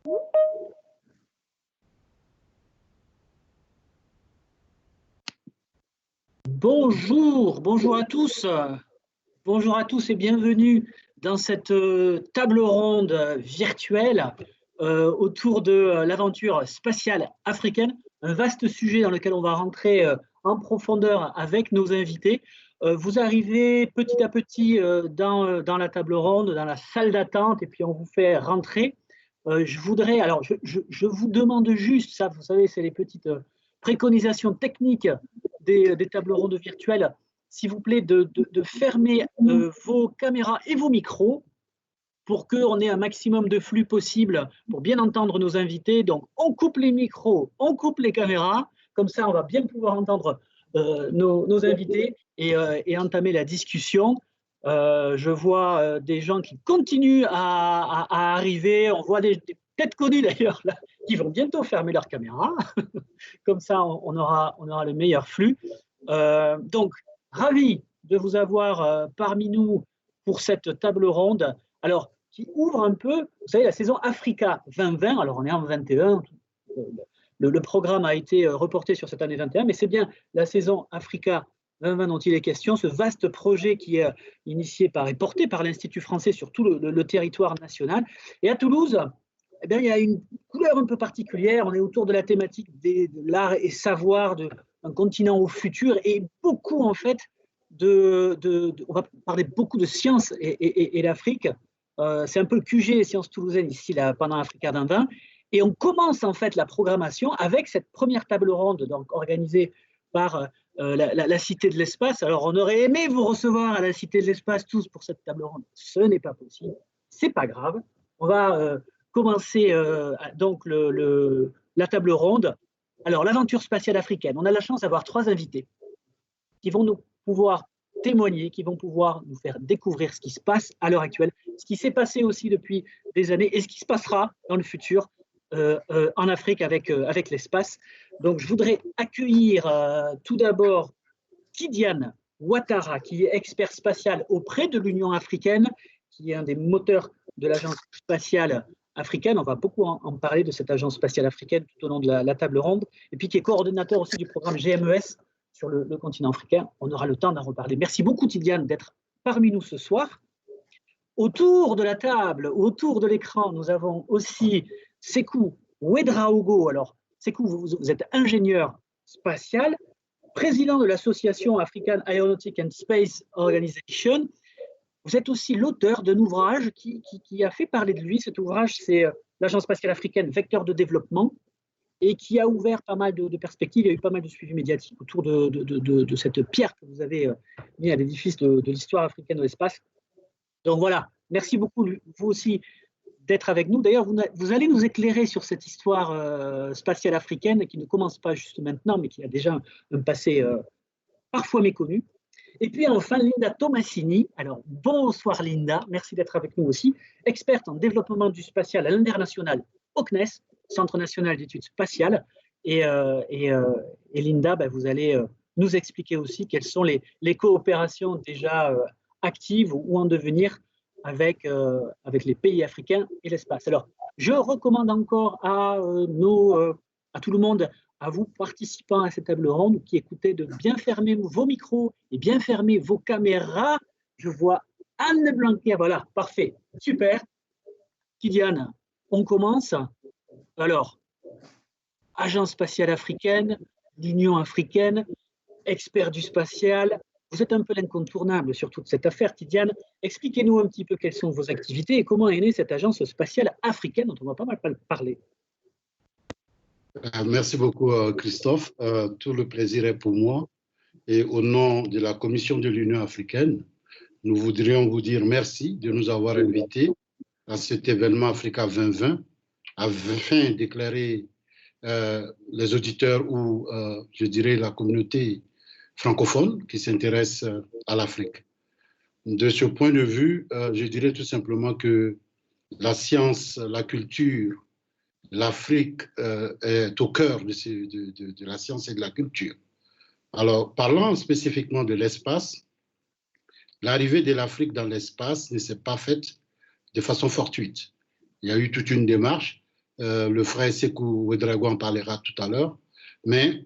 Bonjour à tous et bienvenue dans cette table ronde virtuelle autour de l'aventure spatiale africaine, un vaste sujet dans lequel on va rentrer en profondeur avec nos invités. Vous arrivez petit à petit dans la table ronde, dans la salle d'attente, et puis on vous fait rentrer. Je vous demande juste, ça vous savez, c'est les petites préconisations techniques des tables rondes virtuelles, s'il vous plaît, de fermer vos caméras et vos micros pour qu'on ait un maximum de flux possible pour bien entendre nos invités. Donc, on coupe les micros, on coupe les caméras, comme ça, on va bien pouvoir entendre nos invités et entamer la discussion. Je vois des gens qui continuent à arriver. On voit des têtes connues d'ailleurs, là, qui vont bientôt fermer leur caméra. Comme ça, on aura le meilleur flux. Donc, ravi de vous avoir parmi nous pour cette table ronde. Alors, qui ouvre un peu, vous savez, la saison Africa 2020. Alors, on est en 21. Le programme a été reporté sur cette année 21, mais c'est bien la saison Africa 2020 dont il est question, ce vaste projet qui est initié et porté par l'Institut français sur tout le territoire national. Et à Toulouse, eh bien, il y a une couleur un peu particulière. On est autour de la thématique de l'art et savoir d'un continent au futur et beaucoup, en fait, on va parler beaucoup de sciences et l'Afrique. C'est un peu le QG des sciences toulousaines ici là, pendant Africa 2020. Et on commence en fait la programmation avec cette première table ronde donc, organisée par la Cité de l'Espace. Alors on aurait aimé vous recevoir à la Cité de l'Espace tous pour cette table ronde. Ce n'est pas possible. C'est pas grave. On va commencer donc la table ronde. Alors l'aventure spatiale africaine. On a la chance d'avoir 3 invités qui vont nous pouvoir témoigner, qui vont pouvoir nous faire découvrir ce qui se passe à l'heure actuelle, ce qui s'est passé aussi depuis des années et ce qui se passera dans le futur en Afrique avec l'espace. Donc je voudrais accueillir tout d'abord Tidiane Ouattara, qui est expert spatial auprès de l'Union africaine, qui est un des moteurs de l'agence spatiale africaine. On va beaucoup en parler de cette agence spatiale africaine tout au long de la table ronde, et puis qui est coordonnateur aussi du programme GMES sur le continent africain. On aura le temps d'en reparler. Merci beaucoup, Tidiane, d'être parmi nous ce soir. Autour de la table, autour de l'écran, nous avons aussi Sékou Ouedraogo. Alors, Sékou, vous êtes ingénieur spatial, président de l'association African Aeronautic and Space Organization. Vous êtes aussi l'auteur d'un ouvrage qui a fait parler de lui. Cet ouvrage, c'est l'Agence spatiale africaine, vecteur de développement, et qui a ouvert pas mal de perspectives. Il y a eu pas mal de suivi médiatique autour de cette pierre que vous avez mis à l'édifice de l'histoire africaine de l'espace. Donc voilà, merci beaucoup, vous aussi, d'être avec nous. D'ailleurs, vous allez nous éclairer sur cette histoire spatiale africaine qui ne commence pas juste maintenant, mais qui a déjà un passé parfois méconnu. Et puis enfin, Linda Tomassini. Alors, bonsoir Linda, merci d'être avec nous aussi. Experte en développement du spatial à l'international au CNES, Centre national d'études spatiales. Et Linda, vous allez nous expliquer aussi quelles sont les coopérations déjà actives ou en devenir avec les pays africains et l'espace. Alors, je recommande encore à tout le monde, à vous participants à cette table ronde qui écoutez, de bien fermer vos micros et bien fermer vos caméras. Je vois Anne Blanquer, voilà, parfait, super. Tidiane, on commence. Alors, Agence spatiale africaine, l'Union africaine, expert du spatial, vous êtes un peu l'incontournable sur toute cette affaire, Tidiane. Expliquez-nous un petit peu quelles sont vos activités et comment est née cette agence spatiale africaine dont on va pas mal parler. Merci beaucoup, Christophe. Tout le plaisir est pour moi. Et au nom de la Commission de l'Union africaine, nous voudrions vous dire merci de nous avoir invités à cet événement Africa 2020 afin d'éclairer les auditeurs ou, je dirais, la communauté francophone qui s'intéresse à l'Afrique. De ce point de vue, je dirais tout simplement que la science, la culture, l'Afrique est au cœur de la science et de la culture. Alors, parlant spécifiquement de l'espace, l'arrivée de l'Afrique dans l'espace ne s'est pas faite de façon fortuite. Il y a eu toute une démarche Le frère Sekou Ouedraogo en parlera tout à l'heure. Mais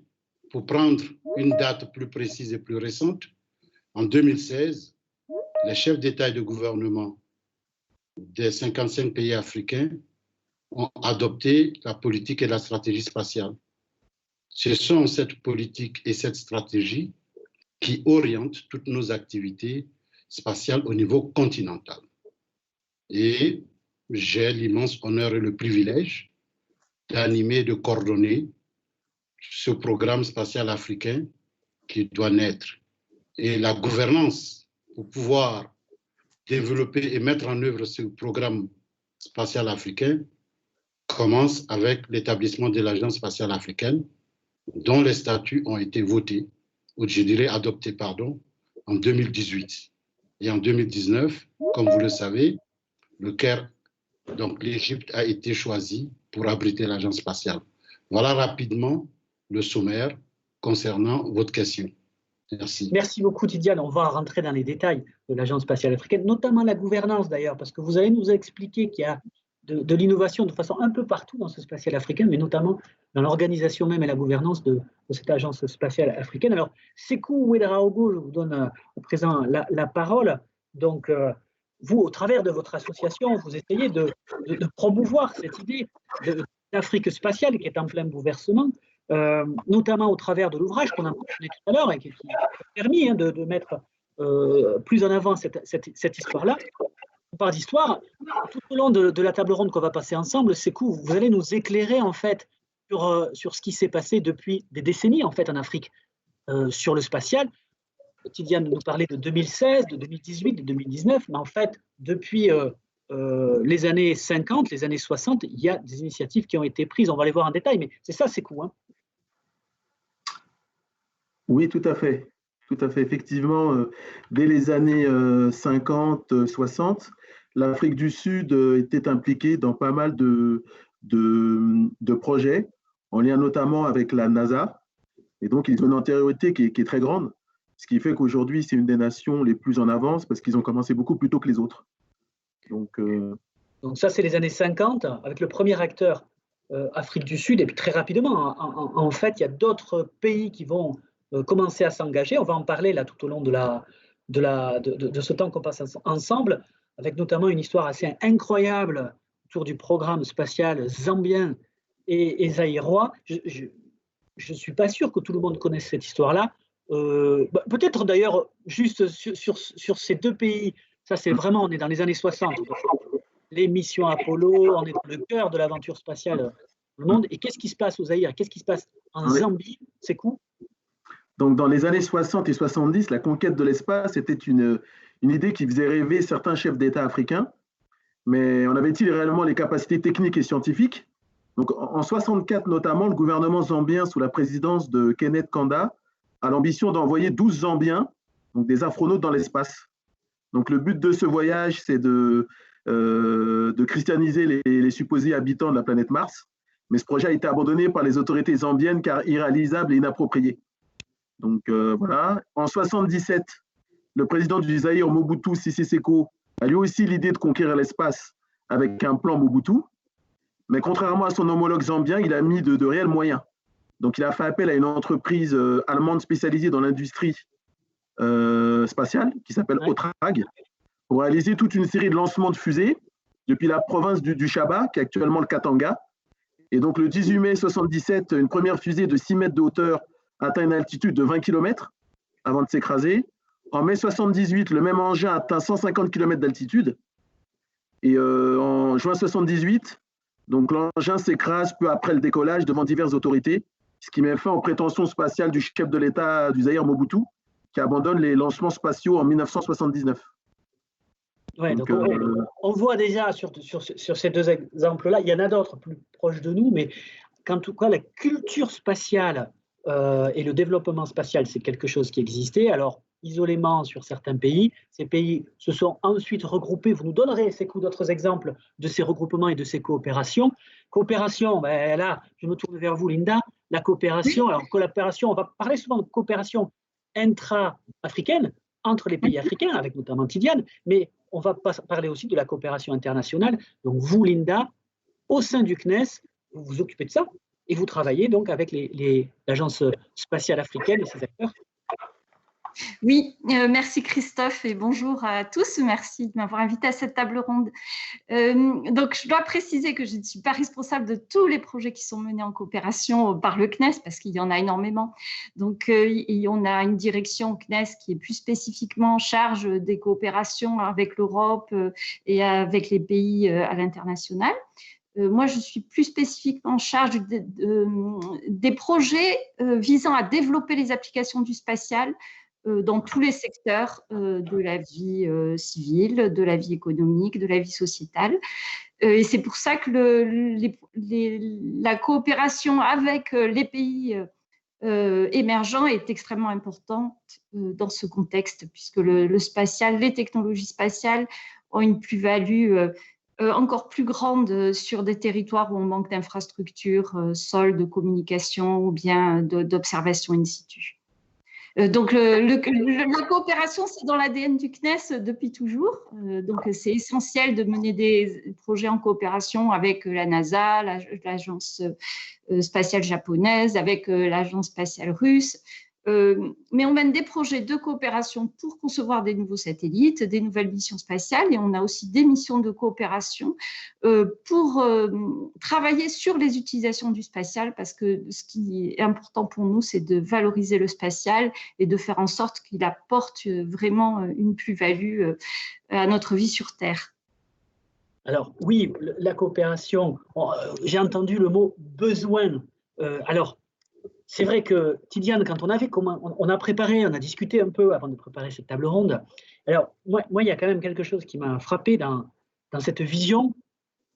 pour prendre une date plus précise et plus récente, en 2016, les chefs d'État et de gouvernement des 55 pays africains ont adopté la politique et la stratégie spatiale. Ce sont cette politique et cette stratégie qui orientent toutes nos activités spatiales au niveau continental. Et j'ai l'immense honneur et le privilège d'animer et de coordonner ce programme spatial africain qui doit naître. Et la gouvernance pour pouvoir développer et mettre en œuvre ce programme spatial africain commence avec l'établissement de l'Agence spatiale africaine, dont les statuts ont été votés, ou je dirais adoptés, pardon, en 2018. Et en 2019, comme vous le savez, le Caire, donc l'Égypte, a été choisi pour abriter l'Agence spatiale. Voilà rapidement le sommaire concernant votre question. Merci. Merci beaucoup, Tidiane. On va rentrer dans les détails de l'Agence spatiale africaine, notamment la gouvernance d'ailleurs, parce que vous allez nous expliquer qu'il y a de l'innovation de façon un peu partout dans ce spatial africain, mais notamment dans l'organisation même et la gouvernance de cette Agence spatiale africaine. Alors, Sekou Ouedraogo, je vous donne à présent la parole. Donc, vous, au travers de votre association, vous essayez de promouvoir cette idée d'Afrique spatiale qui est en plein bouleversement. Notamment au travers de l'ouvrage qu'on a mentionné tout à l'heure et qui a permis de mettre plus en avant cette histoire-là. On parle d'histoire. Tout au long de la table ronde qu'on va passer ensemble, Sekou, vous allez nous éclairer en fait sur ce qui s'est passé depuis des décennies en fait en Afrique sur le spatial. Tidiane nous parlait de 2016, de 2018, de 2019, mais en fait depuis les années 50, les années 60, il y a des initiatives qui ont été prises. On va les voir en détail, mais c'est ça, Sekou, hein. Oui, tout à fait. Tout à fait. Effectivement, dès les années 50, 60, l'Afrique du Sud était impliquée dans pas mal de projets, en lien notamment avec la NASA. Et donc, ils ont une antériorité qui est très grande, ce qui fait qu'aujourd'hui, c'est une des nations les plus en avance parce qu'ils ont commencé beaucoup plus tôt que les autres. Donc ça, c'est les années 50, avec le premier acteur Afrique du Sud. Et puis très rapidement, en fait, il y a d'autres pays qui vont commencer à s'engager. On va en parler là tout au long de ce temps qu'on passe ensemble, avec notamment une histoire assez incroyable autour du programme spatial zambien et zaïrois. Je ne suis pas sûr que tout le monde connaisse cette histoire-là. Peut-être d'ailleurs, juste sur ces deux pays, ça c'est vraiment, on est dans les années 60. Les missions Apollo, on est dans le cœur de l'aventure spatiale dans le monde. Et qu'est-ce qui se passe au Zaïre? Qu'est-ce qui se passe en Zambie? C'est quoi? Donc, dans les années 60 et 70, la conquête de l'espace était une idée qui faisait rêver certains chefs d'État africains. Mais en avait-il réellement les capacités techniques et scientifiques? Donc, en 64 notamment, le gouvernement zambien, sous la présidence de Kenneth Kanda, a l'ambition d'envoyer 12 Zambiens, donc des astronautes, dans l'espace. Donc, le but de ce voyage, c'est de christianiser les supposés habitants de la planète Mars. Mais ce projet a été abandonné par les autorités zambiennes car irréalisable et inapproprié. Donc voilà. En 77, le président du Zaïre, Mobutu Sese Seko, a lui aussi l'idée de conquérir l'espace avec un plan Mobutu. Mais contrairement à son homologue zambien, il a mis de réels moyens. Donc il a fait appel à une entreprise allemande spécialisée dans l'industrie spatiale qui s'appelle Otrag pour réaliser toute une série de lancements de fusées depuis la province du Chaba, qui est actuellement le Katanga. Et donc le 18 mai 77, une première fusée de 6 mètres de hauteur atteint une altitude de 20 km avant de s'écraser. En mai 78, le même engin atteint 150 km d'altitude. Et en juin 78, donc l'engin s'écrase peu après le décollage devant diverses autorités, ce qui met fin aux prétentions spatiales du chef de l'État du Zaïre, Mobutu, qui abandonne les lancements spatiaux en 1979. Ouais, donc on voit déjà sur ces deux exemples-là, il y en a d'autres plus proches de nous, mais qu'en tout cas, la culture spatiale et le développement spatial, c'est quelque chose qui existait. Alors, isolément sur certains pays, ces pays se sont ensuite regroupés. Vous nous donnerez d'autres exemples de ces regroupements et de ces coopérations. Coopération, ben là, je me tourne vers vous, Linda. La coopération, alors coopération, on va parler souvent de coopération intra-africaine, entre les pays africains, avec notamment Tidiane, mais on va parler aussi de la coopération internationale. Donc vous, Linda, au sein du CNES, vous vous occupez de ça et vous travaillez donc avec l'Agence spatiale africaine et ses acteurs. Oui, merci Christophe et bonjour à tous. Merci de m'avoir invité à cette table ronde. Donc, je dois préciser que je ne suis pas responsable de tous les projets qui sont menés en coopération par le CNES parce qu'il y en a énormément. Donc, on a une direction CNES qui est plus spécifiquement en charge des coopérations avec l'Europe et avec les pays à l'international. Moi, je suis plus spécifiquement en charge des projets visant à développer les applications du spatial dans tous les secteurs de la vie civile, de la vie économique, de la vie sociétale. Et c'est pour ça que la coopération avec les pays émergents est extrêmement importante dans ce contexte, puisque le spatial, les technologies spatiales ont une plus-value encore plus grande sur des territoires où on manque d'infrastructures, sols de communication ou bien d'observation in situ. Donc, la coopération, c'est dans l'ADN du CNES depuis toujours. Donc, c'est essentiel de mener des projets en coopération avec la NASA, l'agence spatiale japonaise, avec l'agence spatiale russe. Mais on mène des projets de coopération pour concevoir des nouveaux satellites, des nouvelles missions spatiales, et on a aussi des missions de coopération pour travailler sur les utilisations du spatial, parce que ce qui est important pour nous, c'est de valoriser le spatial et de faire en sorte qu'il apporte vraiment une plus-value à notre vie sur Terre. Alors oui, la coopération, j'ai entendu le mot « besoin ». Alors, c'est vrai que, Tidiane, quand on a préparé, on a discuté un peu avant de préparer cette table ronde. Alors, moi, il y a quand même quelque chose qui m'a frappé dans cette vision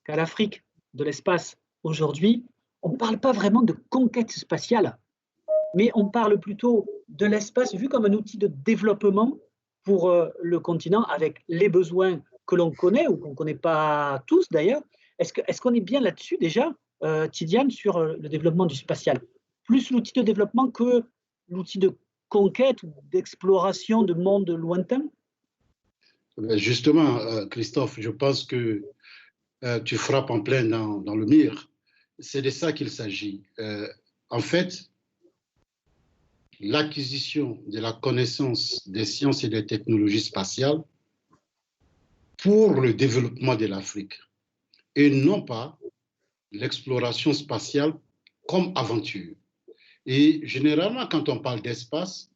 qu'a l'Afrique de l'espace aujourd'hui. On ne parle pas vraiment de conquête spatiale, mais on parle plutôt de l'espace vu comme un outil de développement pour le continent, avec les besoins que l'on connaît ou qu'on ne connaît pas tous d'ailleurs. Est-ce qu'on est bien là-dessus déjà, Tidiane, sur le développement du spatial ? Plus l'outil de développement que l'outil de conquête ou d'exploration de mondes lointains? Justement, Christophe, je pense que tu frappes en plein dans le mire. C'est de ça qu'il s'agit. En fait, l'acquisition de la connaissance des sciences et des technologies spatiales pour le développement de l'Afrique, et non pas l'exploration spatiale comme aventure. Et généralement, quand on parle d'espace,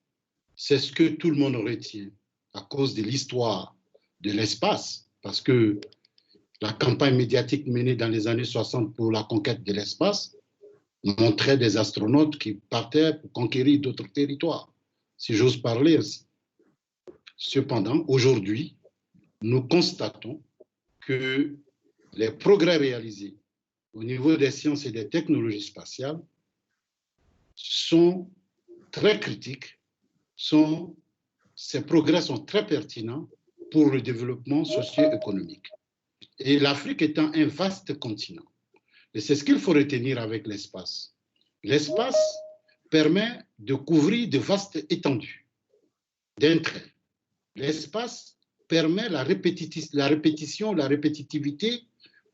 c'est ce que tout le monde retient à cause de l'histoire de l'espace, parce que la campagne médiatique menée dans les années 60 pour la conquête de l'espace montrait des astronautes qui partaient pour conquérir d'autres territoires, si j'ose parler ainsi. Cependant, aujourd'hui, nous constatons que les progrès réalisés au niveau des sciences et des technologies spatiales sont très critiques, ces progrès sont très pertinents pour le développement socio-économique. Et l'Afrique étant un vaste continent, et c'est ce qu'il faut retenir avec l'espace. L'espace permet de couvrir de vastes étendues d'un trait. L'espace permet la répétition, la répétitivité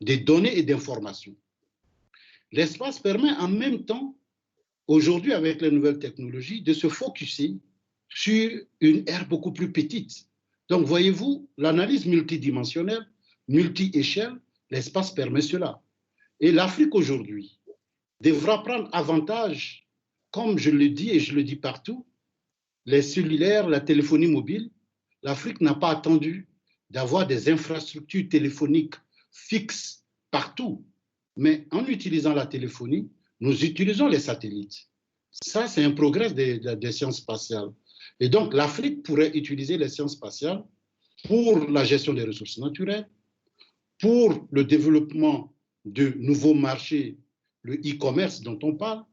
des données et d'informations. L'espace permet en même temps, aujourd'hui avec les nouvelles technologies, de se focuser sur une aire beaucoup plus petite. Donc voyez-vous, l'analyse multidimensionnelle, multi-échelle, l'espace permet cela. Et l'Afrique aujourd'hui devra prendre avantage, comme je le dis et je le dis partout, les cellulaires, la téléphonie mobile. L'Afrique n'a pas attendu d'avoir des infrastructures téléphoniques fixes partout. Mais en utilisant la téléphonie, nous utilisons les satellites. Ça, c'est un progrès des sciences spatiales. Et donc, l'Afrique pourrait utiliser les sciences spatiales pour la gestion des ressources naturelles, pour le développement de nouveaux marchés, le e-commerce dont on parle,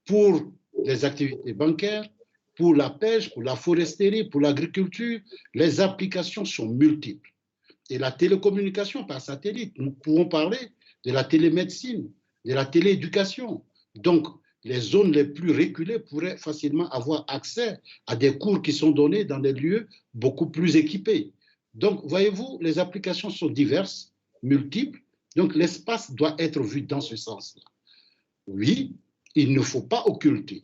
pour les activités bancaires, pour la pêche, pour la foresterie, pour l'agriculture. Les applications sont multiples. Et la télécommunication par satellite, nous pouvons parler de la télémédecine, de la télééducation. Donc, les zones les plus reculées pourraient facilement avoir accès à des cours qui sont donnés dans des lieux beaucoup plus équipés. Donc, voyez-vous, les applications sont diverses, multiples, Donc l'espace doit être vu dans ce sens-là. Oui, il ne faut pas occulter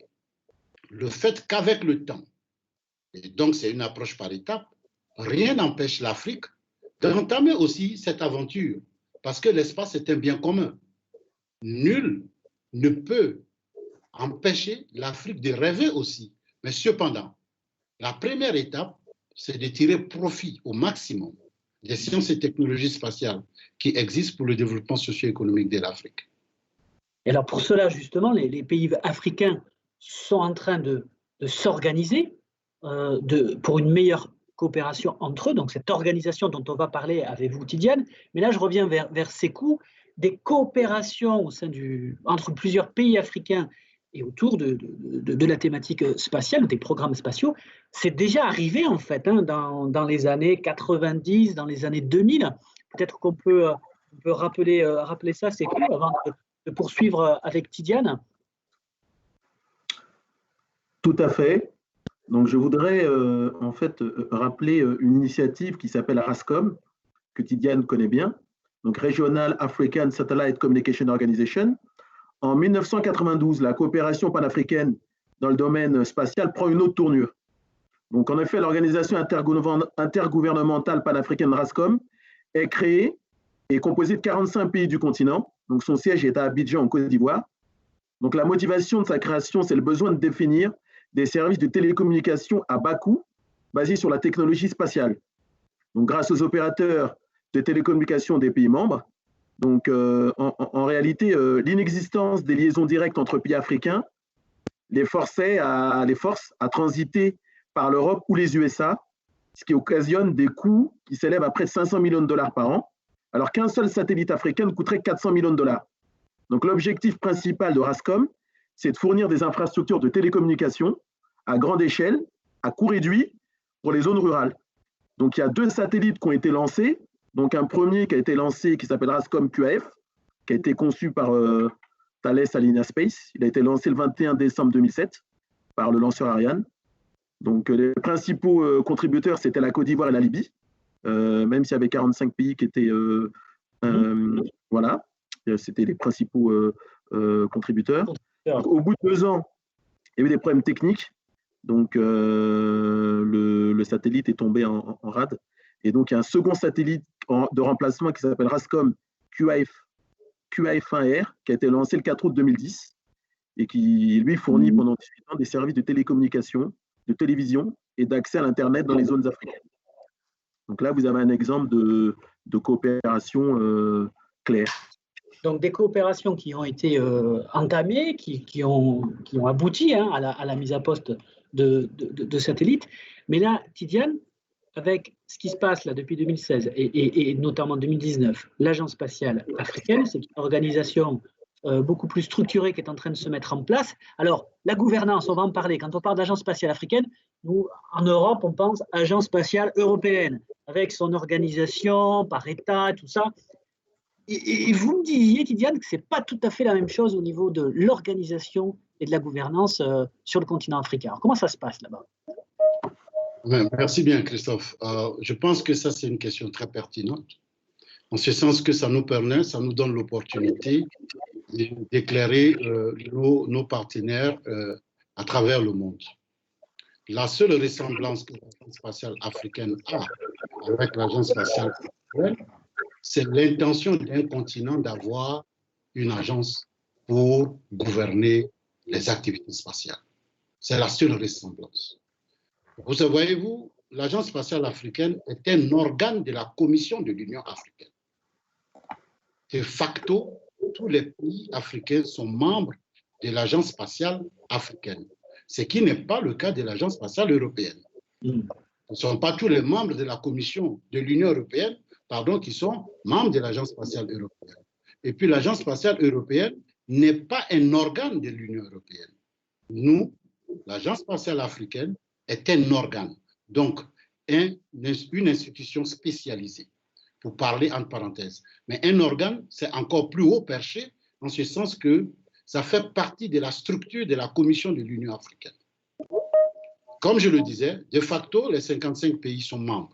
le fait qu'avec le temps, et donc c'est une approche par étapes, rien n'empêche l'Afrique d'entamer aussi cette aventure, parce que l'espace est un bien commun. Nul ne peut empêcher l'Afrique de rêver aussi. Mais cependant, la première étape, c'est de tirer profit au maximum des sciences et technologies spatiales qui existent pour le développement socio-économique de l'Afrique. Et alors pour cela, justement, les pays africains sont en train de s'organiser pour une meilleure coopération entre eux. Donc cette organisation dont on va parler avec vous, Tidiane. Mais là, je reviens vers Sékou, des coopérations entre plusieurs pays africains et autour de la thématique spatiale, des programmes spatiaux. C'est déjà arrivé, en fait, hein, dans les années 90, dans les années 2000. Peut-être qu'on peut rappeler ça, Sékou, avant de poursuivre avec Tidiane. Tout à fait. Donc, je voudrais en fait rappeler une initiative qui s'appelle RASCOM, que Tidiane connaît bien, donc Regional African Satellite Communication Organization. En 1992, la coopération panafricaine dans le domaine spatial prend une autre tournure. Donc, en effet, l'organisation intergouvernementale panafricaine RASCOM est créée et composée de 45 pays du continent. Donc, son siège est à Abidjan, en Côte d'Ivoire. Donc, la motivation de sa création, c'est le besoin de définir des services de télécommunication à bas coût basés sur la technologie spatiale. Donc, grâce aux opérateurs de télécommunication des pays membres, donc, en réalité, l'inexistence des liaisons directes entre pays africains les force à transiter par l'Europe ou les USA, ce qui occasionne des coûts qui s'élèvent à près de 500 millions de dollars par an, alors qu'un seul satellite africain coûterait 400 millions de dollars. Donc, l'objectif principal de RASCOM, c'est de fournir des infrastructures de télécommunication à grande échelle, à coût réduit, pour les zones rurales. Donc, il y a 2 satellites qui ont été lancés. Donc, un premier qui a été lancé, qui s'appelle RASCOM QAF, qui a été conçu par Thales Alenia Space. Il a été lancé le 21 décembre 2007 par le lanceur Ariane. Donc, les principaux contributeurs, c'était la Côte d'Ivoire et la Libye, même s'il y avait 45 pays qui étaient... voilà, c'était les principaux contributeurs. Donc, au bout de 2 ans, il y a eu des problèmes techniques. Donc, le satellite est tombé en rade. Et donc, il y a un second satellite de remplacement qui s'appelle RASCOM QAF1R, qui a été lancé le 4 août 2010 et qui, lui, fournit pendant 18 ans des services de télécommunication, de télévision et d'accès à l'Internet dans les zones africaines. Donc là, vous avez un exemple de coopération claire. Donc des coopérations qui ont été entamées, qui ont abouti à la mise à poste de satellites. Mais là, Tidiane, avec ce qui se passe là depuis 2016 et notamment 2019, l'Agence spatiale africaine, c'est une organisation beaucoup plus structurée qui est en train de se mettre en place. Alors, la gouvernance, on va en parler. Quand on parle d'Agence spatiale africaine, nous, en Europe, on pense Agence spatiale européenne, avec son organisation par État, tout ça. Et vous me disiez, Tidiane, que ce n'est pas tout à fait la même chose au niveau de l'organisation et de la gouvernance sur le continent africain. Alors, comment ça se passe là-bas? Merci bien, Christophe. Je pense que ça, c'est une question très pertinente, en ce sens que ça nous donne l'opportunité d'éclairer nos partenaires à travers le monde. La seule ressemblance que l'Agence spatiale africaine a avec l'Agence spatiale africaine, c'est l'intention d'un continent d'avoir une agence pour gouverner les activités spatiales. C'est la seule ressemblance. Vous voyez-vous, l'Agence spatiale africaine est un organe de la Commission de l'Union africaine. De facto, tous les pays africains sont membres de l'Agence spatiale africaine, ce qui n'est pas le cas de l'Agence spatiale européenne. Ce ne sont pas tous les membres de la Commission de l'Union européenne qui sont membres de l'Agence spatiale européenne. Et puis l'Agence spatiale européenne n'est pas un organe de l'Union européenne. Nous, l'Agence spatiale africaine, est un organe, donc une institution spécialisée, pour parler entre parenthèses. Mais un organe, c'est encore plus haut perché, en ce sens que ça fait partie de la structure de la Commission de l'Union africaine. Comme je le disais, de facto, les 55 pays sont membres.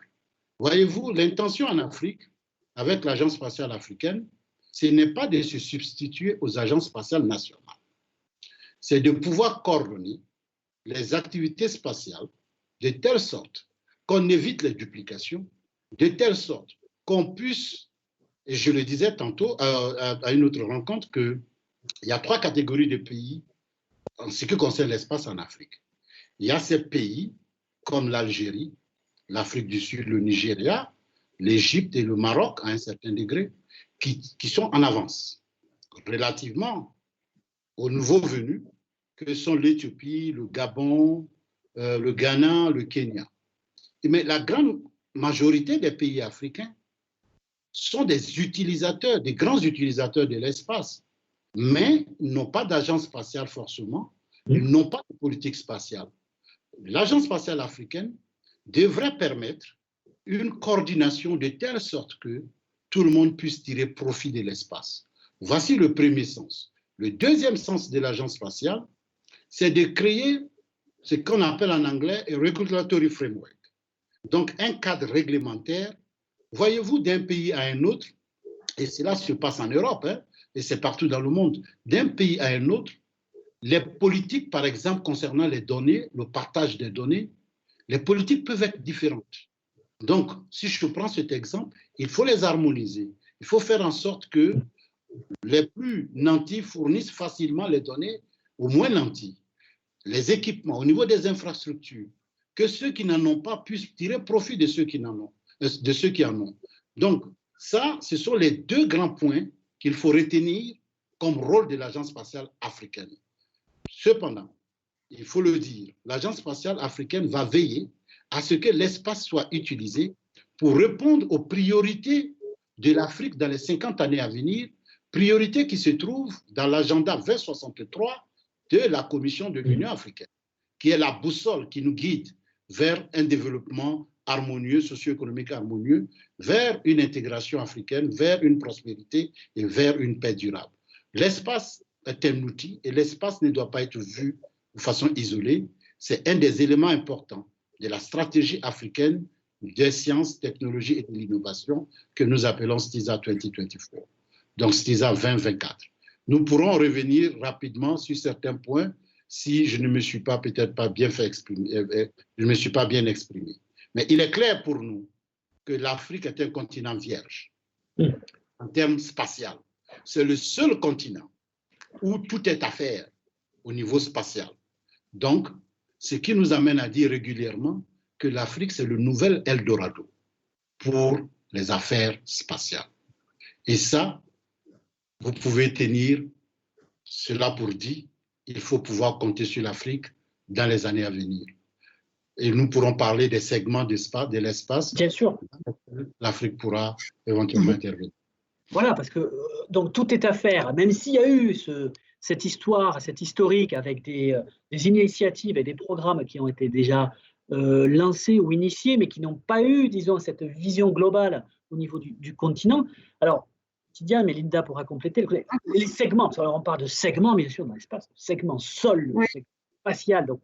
Voyez-vous, l'intention en Afrique, avec l'Agence spatiale africaine, ce n'est pas de se substituer aux agences spatiales nationales. C'est de pouvoir coordonner les activités spatiales de telle sorte qu'on évite les duplications, de telle sorte qu'on puisse, et je le disais tantôt à une autre rencontre, qu'il y a 3 catégories de pays en ce qui concerne l'espace en Afrique. Il y a ces pays comme l'Algérie, l'Afrique du Sud, le Nigeria, l'Égypte et le Maroc à un certain degré, qui sont en avance relativement aux nouveaux venus que sont l'Éthiopie, le Gabon, le Ghana, le Kenya. Mais la grande majorité des pays africains sont des utilisateurs, des grands utilisateurs de l'espace, mais n'ont pas d'agence spatiale forcément, ils n'ont pas de politique spatiale. L'agence spatiale africaine devrait permettre une coordination de telle sorte que tout le monde puisse tirer profit de l'espace. Voici le premier sens. Le deuxième sens de l'agence spatiale, c'est de créer ce qu'on appelle en anglais un regulatory framework. Donc, un cadre réglementaire, voyez-vous, d'un pays à un autre, et cela se passe en Europe, hein, et c'est partout dans le monde, d'un pays à un autre, les politiques, par exemple, concernant les données, le partage des données, les politiques peuvent être différentes. Donc, si je prends cet exemple, il faut les harmoniser. Il faut faire en sorte que les plus nantis fournissent facilement les données aux moins nantis. Les équipements, au niveau des infrastructures, que ceux qui n'en ont pas puissent tirer profit de ceux qui en ont. Donc, ça, ce sont les 2 grands points qu'il faut retenir comme rôle de l'Agence spatiale africaine. Cependant, il faut le dire, l'Agence spatiale africaine va veiller à ce que l'espace soit utilisé pour répondre aux priorités de l'Afrique dans les 50 années à venir, priorités qui se trouvent dans l'agenda 2063 de la Commission de l'Union africaine, qui est la boussole qui nous guide vers un développement harmonieux, socio-économique harmonieux, vers une intégration africaine, vers une prospérité et vers une paix durable. L'espace est un outil et l'espace ne doit pas être vu de façon isolée. C'est un des éléments importants de la stratégie africaine des sciences, technologies et de l'innovation que nous appelons STISA 2024. Donc STISA 2024. Nous pourrons revenir rapidement sur certains points si je ne me suis pas peut-être pas bien fait exprimer, je ne me suis pas bien exprimé. Mais il est clair pour nous que l'Afrique est un continent vierge en termes spatial. C'est le seul continent où tout est à faire au niveau spatial. Donc, ce qui nous amène à dire régulièrement que l'Afrique, c'est le nouvel Eldorado pour les affaires spatiales. Et ça, vous pouvez tenir cela pour dit, il faut pouvoir compter sur l'Afrique dans les années à venir. Et nous pourrons parler des segments de l'espace. Bien sûr. L'Afrique pourra éventuellement intervenir. Voilà, parce que donc tout est à faire, même s'il y a eu cette histoire, cet historique avec des initiatives et des programmes qui ont été déjà lancés ou initiés, mais qui n'ont pas eu, disons, cette vision globale au niveau du continent. Alors, Tidiane, mais Linda pourra compléter, les segments, on parle de segments, bien sûr, dans l'espace, segments sol, oui. segment spatial, donc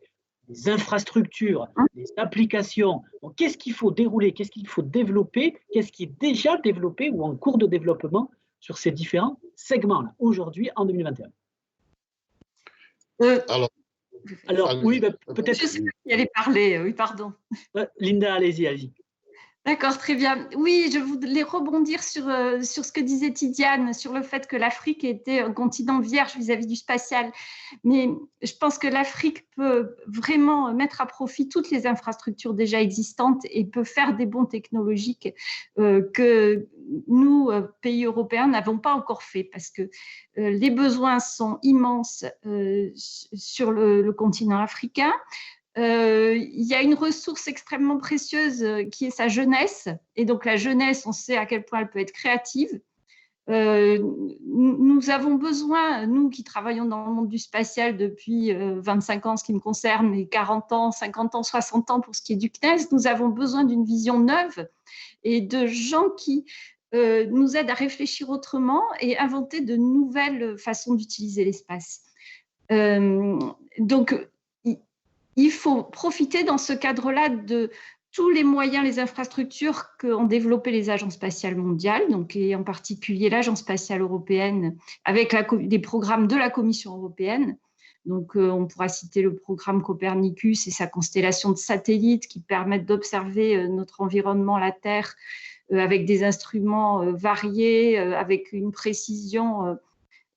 les infrastructures, les applications. Donc, qu'est-ce qu'il faut dérouler, qu'est-ce qu'il faut développer, qu'est-ce qui est déjà développé ou en cours de développement sur ces différents segments-là, aujourd'hui, en 2021 ? Alors oui, peut-être… Je sais pas qui allait parler, oui, pardon. Linda, allez-y. D'accord, très bien. Oui, je voulais rebondir sur ce que disait Tidiane, sur le fait que l'Afrique était un continent vierge vis-à-vis du spatial. Mais je pense que l'Afrique peut vraiment mettre à profit toutes les infrastructures déjà existantes et peut faire des bonds technologiques que nous, pays européens, n'avons pas encore fait parce que les besoins sont immenses sur le continent africain. Il y a une ressource extrêmement précieuse qui est sa jeunesse. Et donc, la jeunesse, on sait à quel point elle peut être créative. Nous avons besoin, nous qui travaillons dans le monde du spatial depuis 25 ans, ce qui me concerne, et 40 ans, 50 ans, 60 ans pour ce qui est du CNES, nous avons besoin d'une vision neuve et de gens qui nous aident à réfléchir autrement et inventer de nouvelles façons d'utiliser l'espace. Donc, il faut profiter dans ce cadre-là de tous les moyens, les infrastructures qu'ont développé les agences spatiales mondiales, donc, et en particulier l'Agence spatiale européenne, avec des programmes de la Commission européenne. Donc, on pourra citer le programme Copernicus et sa constellation de satellites qui permettent d'observer notre environnement, la Terre, avec des instruments variés, avec une précision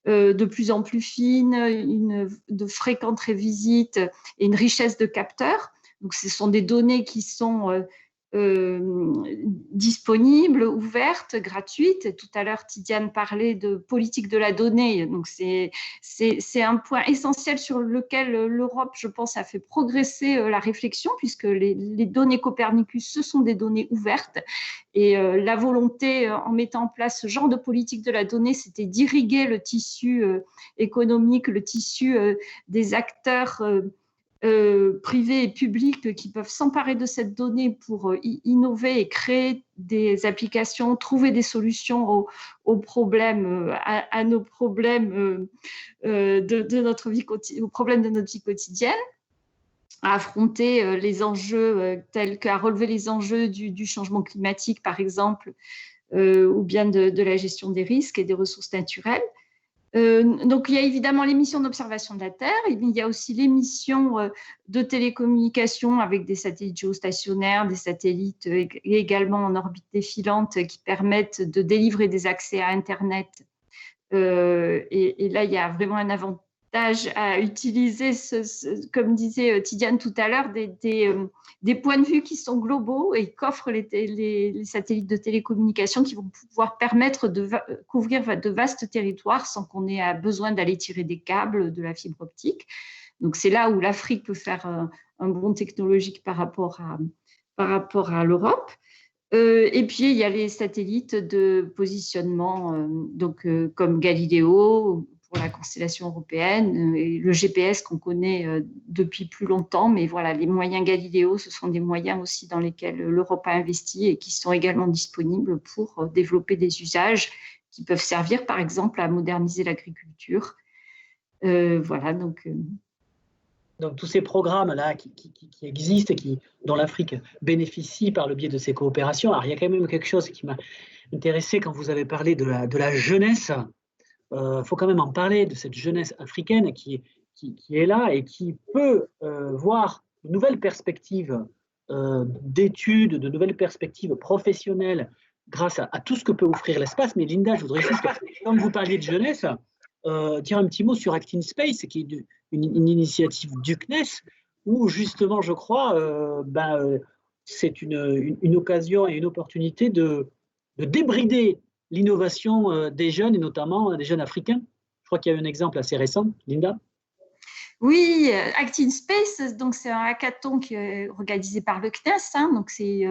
de plus en plus fine, de fréquentes révisites et une richesse de capteurs. Donc, ce sont des données qui sont disponibles, ouvertes, gratuites. Tout à l'heure, Tidiane parlait de politique de la donnée. Donc, c'est un point essentiel sur lequel l'Europe, je pense, a fait progresser la réflexion, puisque les données Copernicus, ce sont des données ouvertes. Et la volonté, en mettant en place ce genre de politique de la donnée, c'était d'irriguer le tissu économique, le tissu des acteurs privés et publics qui peuvent s'emparer de cette donnée pour innover et créer des applications, trouver des solutions aux problèmes, à nos problèmes de notre vie, aux problèmes de notre vie quotidienne, à affronter les enjeux tels qu'à relever les enjeux du changement climatique, par exemple, ou bien de la gestion des risques et des ressources naturelles. Donc, il y a évidemment les missions d'observation de la Terre, il y a aussi les missions de télécommunication avec des satellites géostationnaires, des satellites également en orbite défilante qui permettent de délivrer des accès à Internet. Et là, il y a vraiment un avantage à utiliser, comme disait Tidiane tout à l'heure, des points de vue qui sont globaux et qu'offrent les satellites de télécommunication qui vont pouvoir permettre de couvrir de vastes territoires sans qu'on ait besoin d'aller tirer des câbles, de la fibre optique. Donc, c'est là où l'Afrique peut faire un bond technologique par rapport à l'Europe. Et puis, il y a les satellites de positionnement, comme Galileo, pour la constellation européenne, et le GPS qu'on connaît depuis plus longtemps, mais voilà, les moyens Galileo, ce sont des moyens aussi dans lesquels l'Europe a investi et qui sont également disponibles pour développer des usages qui peuvent servir, par exemple, à moderniser l'agriculture. Voilà, donc tous ces programmes-là qui existent et dont l'Afrique bénéficie par le biais de ces coopérations. Alors, il y a quand même quelque chose qui m'a intéressé quand vous avez parlé de la jeunesse. Faut quand même en parler de cette jeunesse africaine qui est là et qui peut voir de nouvelles perspectives d'études, de nouvelles perspectives professionnelles grâce à tout ce que peut offrir l'espace. Mais Linda, je voudrais juste, quand vous parliez de jeunesse, dire un petit mot sur Act in Space, qui est une initiative du CNES, où justement, je crois, c'est une occasion et une opportunité de débrider l'innovation des jeunes, et notamment des jeunes africains. Je crois qu'il y a un exemple assez récent. Linda ? Oui, Act in Space, donc c'est un hackathon qui est organisé par le CNES, donc c'est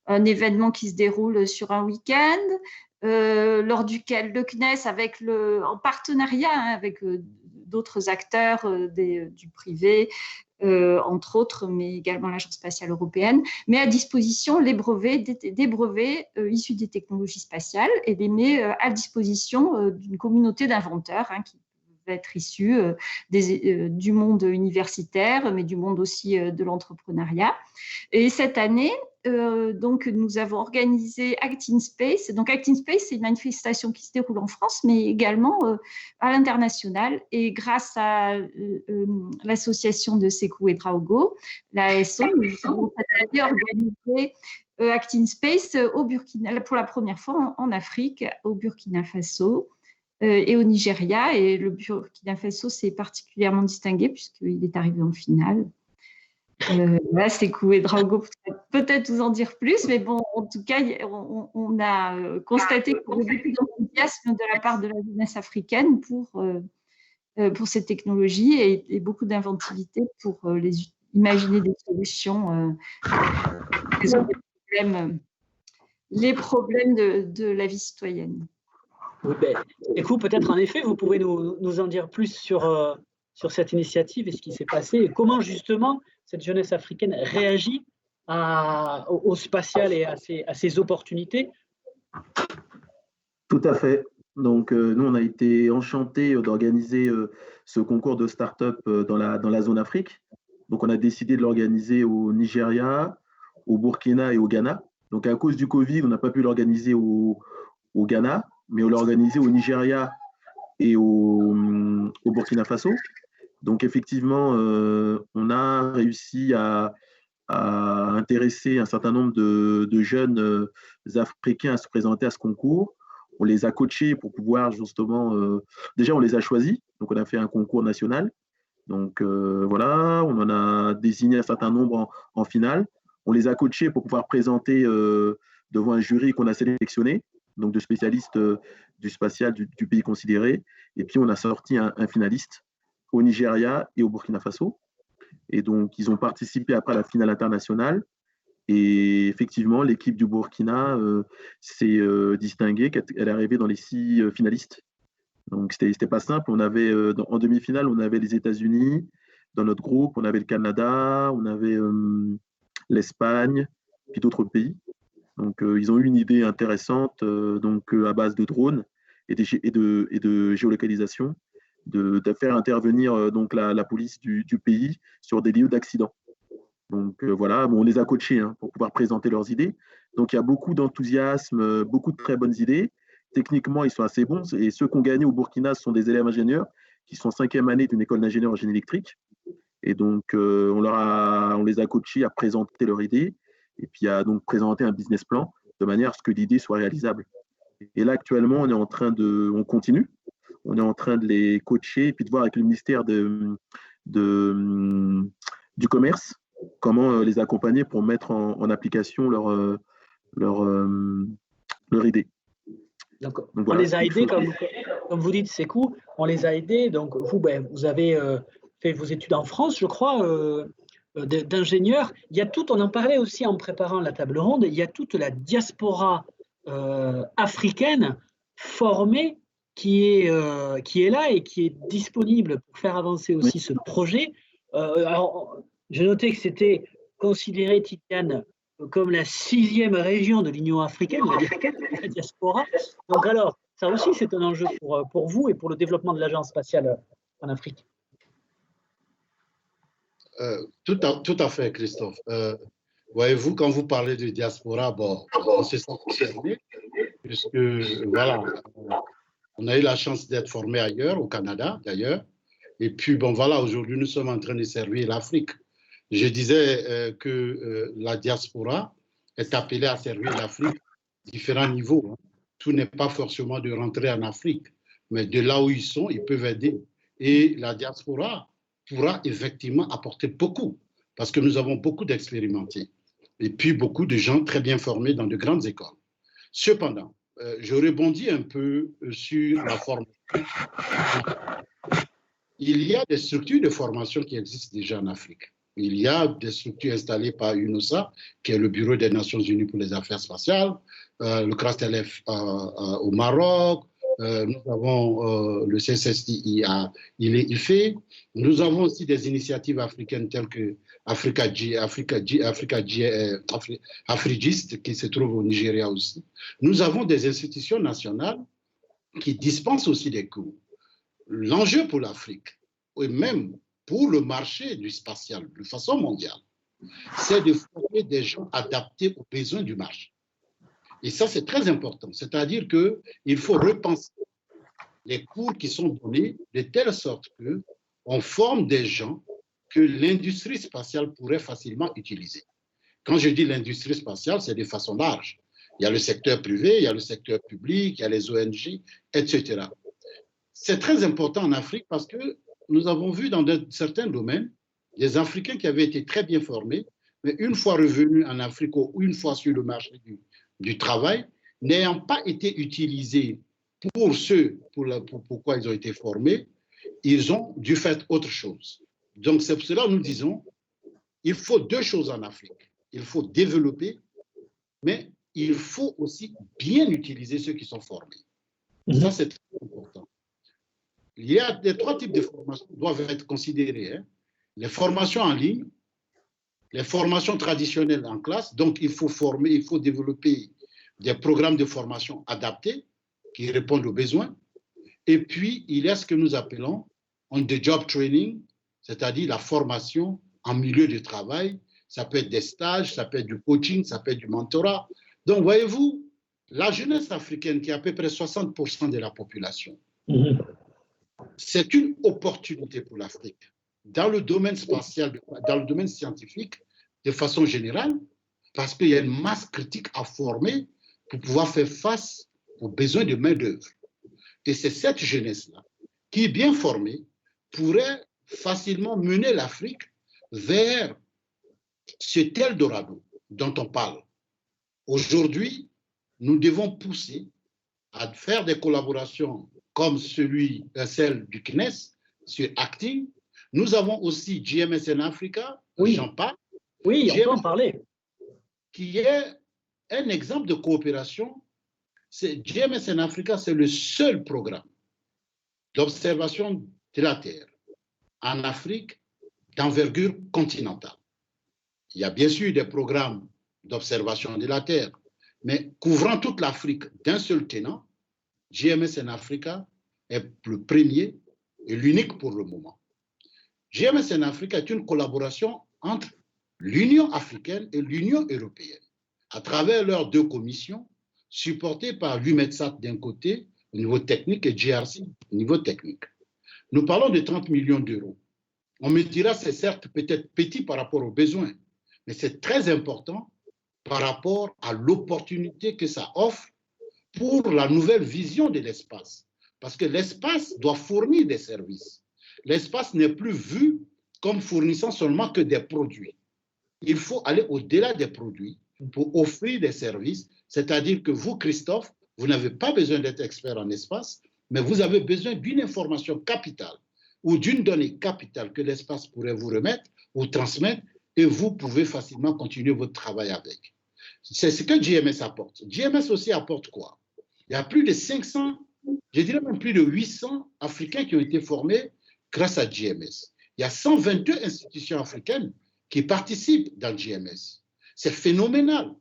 un événement qui se déroule sur un week-end, lors duquel le CNES, en partenariat avec d'autres acteurs du privé, entre autres, mais également l'Agence spatiale européenne, met à disposition des brevets issus des technologies spatiales et les met à disposition d'une communauté d'inventeurs qui peuvent être issus du monde universitaire, mais du monde aussi de l'entrepreneuriat. Et cette année, donc, nous avons organisé Act in Space. Donc, Act in Space, c'est une manifestation qui se déroule en France, mais également à l'international. Et grâce à l'association de Sékou Ouédraogo, l'ASO, nous avons organisé Act in Space pour la première fois en Afrique, au Burkina Faso et au Nigeria. Et le Burkina Faso s'est particulièrement distingué puisqu'il est arrivé en finale. Là, Sékou Ouédraogo peut-être vous en dire plus, mais bon, en tout cas, on a constaté qu'il y avait beaucoup d'enthousiasme de la part de la jeunesse africaine pour ces technologies et beaucoup d'inventivité pour imaginer des solutions les problèmes de la vie citoyenne. Oui, écoute, peut-être en effet, vous pouvez nous en dire plus sur cette initiative et ce qui s'est passé et comment justement cette jeunesse africaine réagit au spatial et à ces opportunités. Tout à fait. Donc, nous, on a été enchantés d'organiser ce concours de start-up dans la zone Afrique. Donc, on a décidé de l'organiser au Nigeria, au Burkina et au Ghana. Donc, à cause du Covid, on n'a pas pu l'organiser au Ghana, mais on l'a organisé au Nigeria et au Burkina Faso. Donc, effectivement, on a réussi à intéresser un certain nombre de jeunes Africains à se présenter à ce concours. On les a coachés pour pouvoir justement... déjà, on les a choisis. Donc, on a fait un concours national. Donc, voilà, on en a désigné un certain nombre en finale. On les a coachés pour pouvoir présenter devant un jury qu'on a sélectionné, donc de spécialistes du spatial du pays considéré. Et puis, on a sorti un finaliste au Nigeria et au Burkina Faso. Et donc, ils ont participé après à la finale internationale. Et effectivement, l'équipe du Burkina s'est distinguée. Elle est arrivée dans les 6 finalistes. Donc, c'était pas simple. On avait, en demi-finale, on avait les États-Unis. Dans notre groupe, on avait le Canada, on avait l'Espagne, puis d'autres pays. Donc, ils ont eu une idée intéressante à base de drones et de géolocalisation, de faire intervenir donc la police du pays sur des lieux d'accident. Donc voilà, on les a coachés pour pouvoir présenter leurs idées. Donc il y a beaucoup d'enthousiasme, beaucoup de très bonnes idées. Techniquement, ils sont assez bons. Et ceux qui ont gagné au Burkina sont des élèves ingénieurs qui sont 5e année d'une école d'ingénieurs en génie électrique. Et donc on les a coachés à présenter leurs idées et puis à donc présenter un business plan de manière à ce que l'idée soit réalisable. Et là actuellement, on continue. On est en train de les coacher et puis de voir avec le ministère du Commerce comment les accompagner pour mettre en application leur idée. Donc voilà, on les a aidés, comme vous dites, Sékou, on les a aidés. Donc vous avez fait vos études en France, je crois, d'ingénieur. Il y a tout, on en parlait aussi en préparant la table ronde, il y a toute la diaspora africaine formée qui est là et qui est disponible pour faire avancer aussi ce projet. Alors, j'ai noté que c'était considéré, Tidiane, comme la 6e région de l'Union africaine, la diaspora. Donc alors, ça aussi, c'est un enjeu pour vous et pour le développement de l'Agence spatiale en Afrique. Tout à fait, Christophe. Voyez-vous, quand vous parlez de diaspora, on se sent concerné, puisque voilà, on a eu la chance d'être formé ailleurs, au Canada d'ailleurs. Et puis, voilà, aujourd'hui, nous sommes en train de servir l'Afrique. Je disais que la diaspora est appelée à servir l'Afrique à différents niveaux. Tout n'est pas forcément de rentrer en Afrique, mais de là où ils sont, ils peuvent aider. Et la diaspora pourra effectivement apporter beaucoup, parce que nous avons beaucoup d'expérimentés et puis beaucoup de gens très bien formés dans de grandes écoles. Cependant, je rebondis un peu sur la formation. Il y a des structures de formation qui existent déjà en Afrique. Il y a des structures installées par UNOSA, qui est le Bureau des Nations Unies pour les affaires spatiales, le CRASTLF au Maroc, nous avons le CSSI il fait. Nous avons aussi des initiatives africaines telles que Afrigist, qui se trouve au Nigeria aussi. Nous avons des institutions nationales qui dispensent aussi des cours. L'enjeu pour l'Afrique, et même pour le marché du spatial de façon mondiale, c'est de former des gens adaptés aux besoins du marché. Et ça, c'est très important. C'est-à-dire qu'il faut repenser les cours qui sont donnés de telle sorte qu'on forme des gens que l'industrie spatiale pourrait facilement utiliser. Quand je dis l'industrie spatiale, c'est de façon large. Il y a le secteur privé, il y a le secteur public, il y a les ONG, etc. C'est très important en Afrique parce que nous avons vu dans certains domaines des Africains qui avaient été très bien formés, mais une fois revenus en Afrique ou une fois sur le marché du travail, n'ayant pas été utilisés pourquoi ils ont été formés, ils ont dû faire autre chose. Donc c'est pour cela que nous disons, il faut 2 choses en Afrique. Il faut développer, mais il faut aussi bien utiliser ceux qui sont formés. Ça, c'est très important. Il y a des 3 types de formations qui doivent être considérées. Les formations en ligne, les formations traditionnelles en classe. Donc, il faut former, il faut développer des programmes de formation adaptés qui répondent aux besoins. Et puis, il y a ce que nous appelons on the job training, c'est-à-dire la formation en milieu de travail, ça peut être des stages, ça peut être du coaching, ça peut être du mentorat. Donc, voyez-vous, la jeunesse africaine, qui est à peu près 60% de la population, c'est une opportunité pour l'Afrique. Dans le domaine spatial, dans le domaine scientifique, de façon générale, parce qu'il y a une masse critique à former pour pouvoir faire face aux besoins de main-d'œuvre. Et c'est cette jeunesse-là, qui est bien formée, pourrait facilement mener l'Afrique vers cet Eldorado dont on parle. Aujourd'hui, nous devons pousser à faire des collaborations comme celle du CNES sur Acting. Nous avons aussi GMS in Africa, j'en parle. Oui, on peut en parler. Qui est un exemple de coopération. GMS in Africa, c'est le seul programme d'observation de la Terre en Afrique d'envergure continentale. Il y a bien sûr des programmes d'observation de la Terre, mais couvrant toute l'Afrique d'un seul tenant, GMS in Africa est le premier et l'unique pour le moment. GMS in Africa est une collaboration entre l'Union africaine et l'Union européenne, à travers leurs deux commissions, supportées par l'UMETSAT d'un côté, au niveau technique, et GRC au niveau technique. Nous parlons de 30 millions d'euros. On me dira, c'est certes peut-être petit par rapport aux besoins, mais c'est très important par rapport à l'opportunité que ça offre pour la nouvelle vision de l'espace. Parce que l'espace doit fournir des services. L'espace n'est plus vu comme fournissant seulement que des produits. Il faut aller au-delà des produits pour offrir des services, c'est-à-dire que vous, Christophe, vous n'avez pas besoin d'être expert en espace, mais vous avez besoin d'une information capitale ou d'une donnée capitale que l'espace pourrait vous remettre ou transmettre, et vous pouvez facilement continuer votre travail avec. C'est ce que GMS apporte. GMS aussi apporte quoi? Il y a plus de 500, je dirais même plus de 800 Africains qui ont été formés grâce à GMS. Il y a 122 institutions africaines qui participent dans GMS. C'est phénoménal.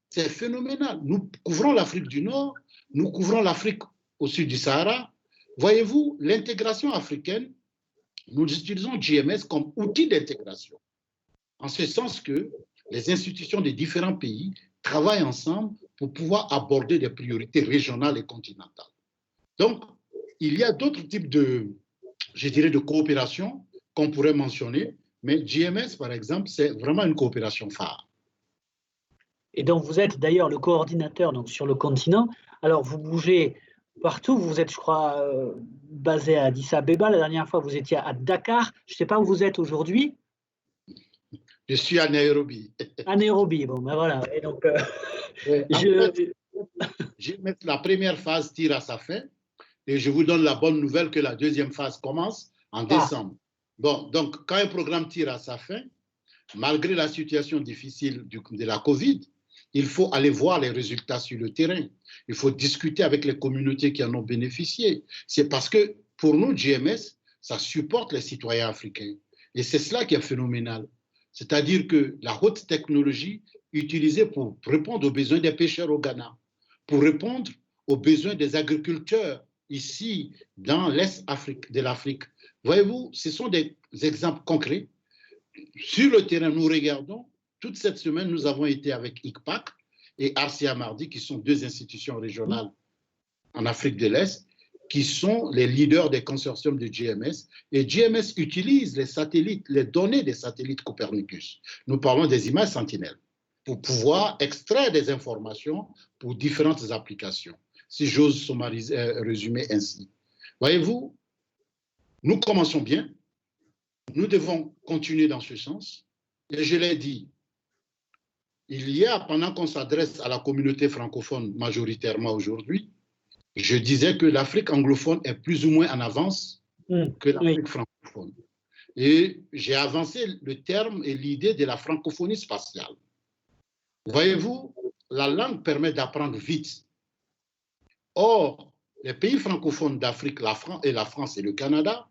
C'est phénoménal. Nous couvrons l'Afrique du Nord, nous couvrons l'Afrique au sud du Sahara. Voyez-vous, l'intégration africaine, nous utilisons GMS comme outil d'intégration. En ce sens que les institutions des différents pays travaillent ensemble pour pouvoir aborder des priorités régionales et continentales. Donc, il y a d'autres types de, je dirais, de coopération qu'on pourrait mentionner, mais GMS, par exemple, c'est vraiment une coopération phare. Et donc, vous êtes d'ailleurs le coordinateur donc, sur le continent. Alors, vous bougez partout. Vous êtes, je crois, basé à Addis Abeba. La dernière fois, vous étiez à Dakar. Je ne sais pas où vous êtes aujourd'hui. Je suis à Nairobi. À Nairobi, bon, ben voilà. Et donc, la première phase tire à sa fin et je vous donne la bonne nouvelle que la deuxième phase commence en décembre. Bon, donc, quand un programme tire à sa fin, malgré la situation difficile de la COVID, il faut aller voir les résultats sur le terrain. Il faut discuter avec les communautés qui en ont bénéficié. C'est parce que pour nous, GMS, ça supporte les citoyens africains. Et c'est cela qui est phénoménal. C'est-à-dire que la haute technologie utilisée pour répondre aux besoins des pêcheurs au Ghana, pour répondre aux besoins des agriculteurs ici dans l'Est de l'Afrique. Voyez-vous, ce sont des exemples concrets. Sur le terrain, nous regardons. Toute cette semaine, nous avons été avec ICPAC et RCA Mardi, qui sont deux institutions régionales en Afrique de l'Est, qui sont les leaders des consortiums de GMS. Et GMS utilise les satellites, les données des satellites Copernicus. Nous parlons des images sentinelles pour pouvoir extraire des informations pour différentes applications, si j'ose résumer ainsi. Voyez-vous, nous commençons bien. Nous devons continuer dans ce sens. Et je l'ai dit, il y a, pendant qu'on s'adresse à la communauté francophone majoritairement aujourd'hui, je disais que l'Afrique anglophone est plus ou moins en avance que l'Afrique francophone. Et j'ai avancé le terme et l'idée de la francophonie spatiale. Voyez-vous, la langue permet d'apprendre vite. Or, les pays francophones d'Afrique, la France et le Canada,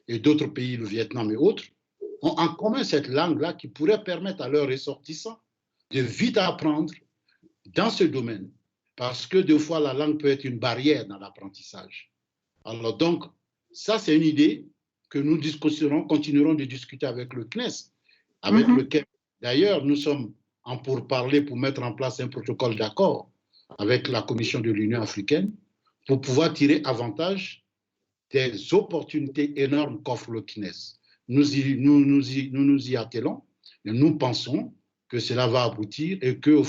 et d'autres pays, le Vietnam et autres, ont en commun cette langue-là qui pourrait permettre à leurs ressortissants de vite apprendre dans ce domaine. Parce que des fois, la langue peut être une barrière dans l'apprentissage. Alors donc, ça, c'est une idée que nous continuerons de discuter avec le CNES, avec lequel D'ailleurs, nous sommes en pourparlers pour mettre en place un protocole d'accord avec la Commission de l'Union africaine pour pouvoir tirer avantage des opportunités énormes qu'offre le CNES. Nous nous y attelons et nous pensons que cela va aboutir et qu'au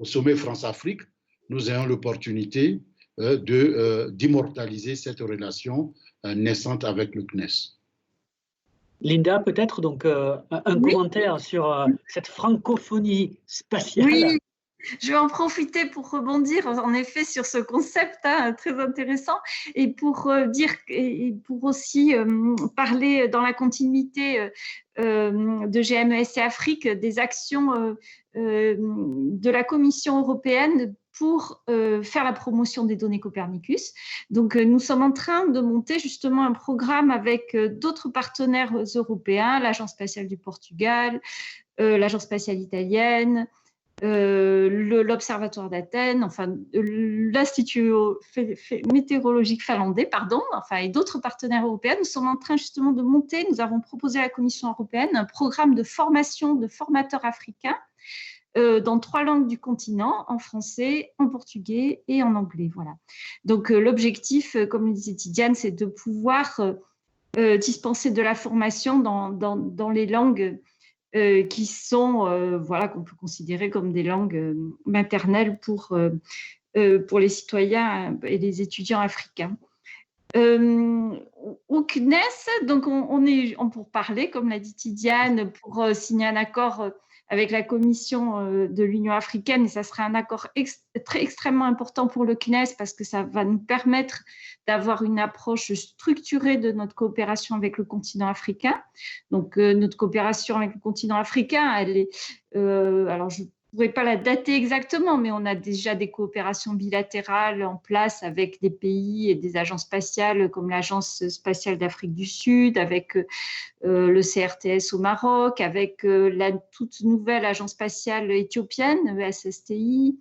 sommet France-Afrique, nous ayons l'opportunité d'immortaliser cette relation naissante avec le CNES. Linda, peut-être donc un commentaire sur cette francophonie spatiale. Oui, je vais en profiter pour rebondir en effet sur ce concept très intéressant et pour dire et pour aussi parler dans la continuité de GMES et Afrique des actions de la Commission européenne pour faire la promotion des données Copernicus. Donc, nous sommes en train de monter justement un programme avec d'autres partenaires européens, l'Agence spatiale du Portugal, l'Agence spatiale italienne, l'Observatoire d'Athènes, enfin l'Institut météorologique finlandais, pardon, enfin et d'autres partenaires européens. Nous sommes en train justement de monter, nous avons proposé à la Commission européenne un programme de formation de formateurs africains dans 3 langues du continent, en français, en portugais et en anglais. Voilà. Donc l'objectif, comme le disait Tidiane, c'est de pouvoir dispenser de la formation dans les langues qui sont, voilà, qu'on peut considérer comme des langues maternelles pour les citoyens et les étudiants africains. Au CNES, donc on pour parler, comme l'a dit Tidiane, pour signer un accord avec la Commission de l'Union africaine, et ça sera un accord extrêmement important pour le CNES parce que ça va nous permettre d'avoir une approche structurée de notre coopération avec le continent africain. Donc, notre coopération avec le continent africain, elle est, alors je ne pourrais pas la dater exactement, mais on a déjà des coopérations bilatérales en place avec des pays et des agences spatiales comme l'Agence spatiale d'Afrique du Sud, avec le CRTS au Maroc, avec la toute nouvelle agence spatiale éthiopienne, ESSTI,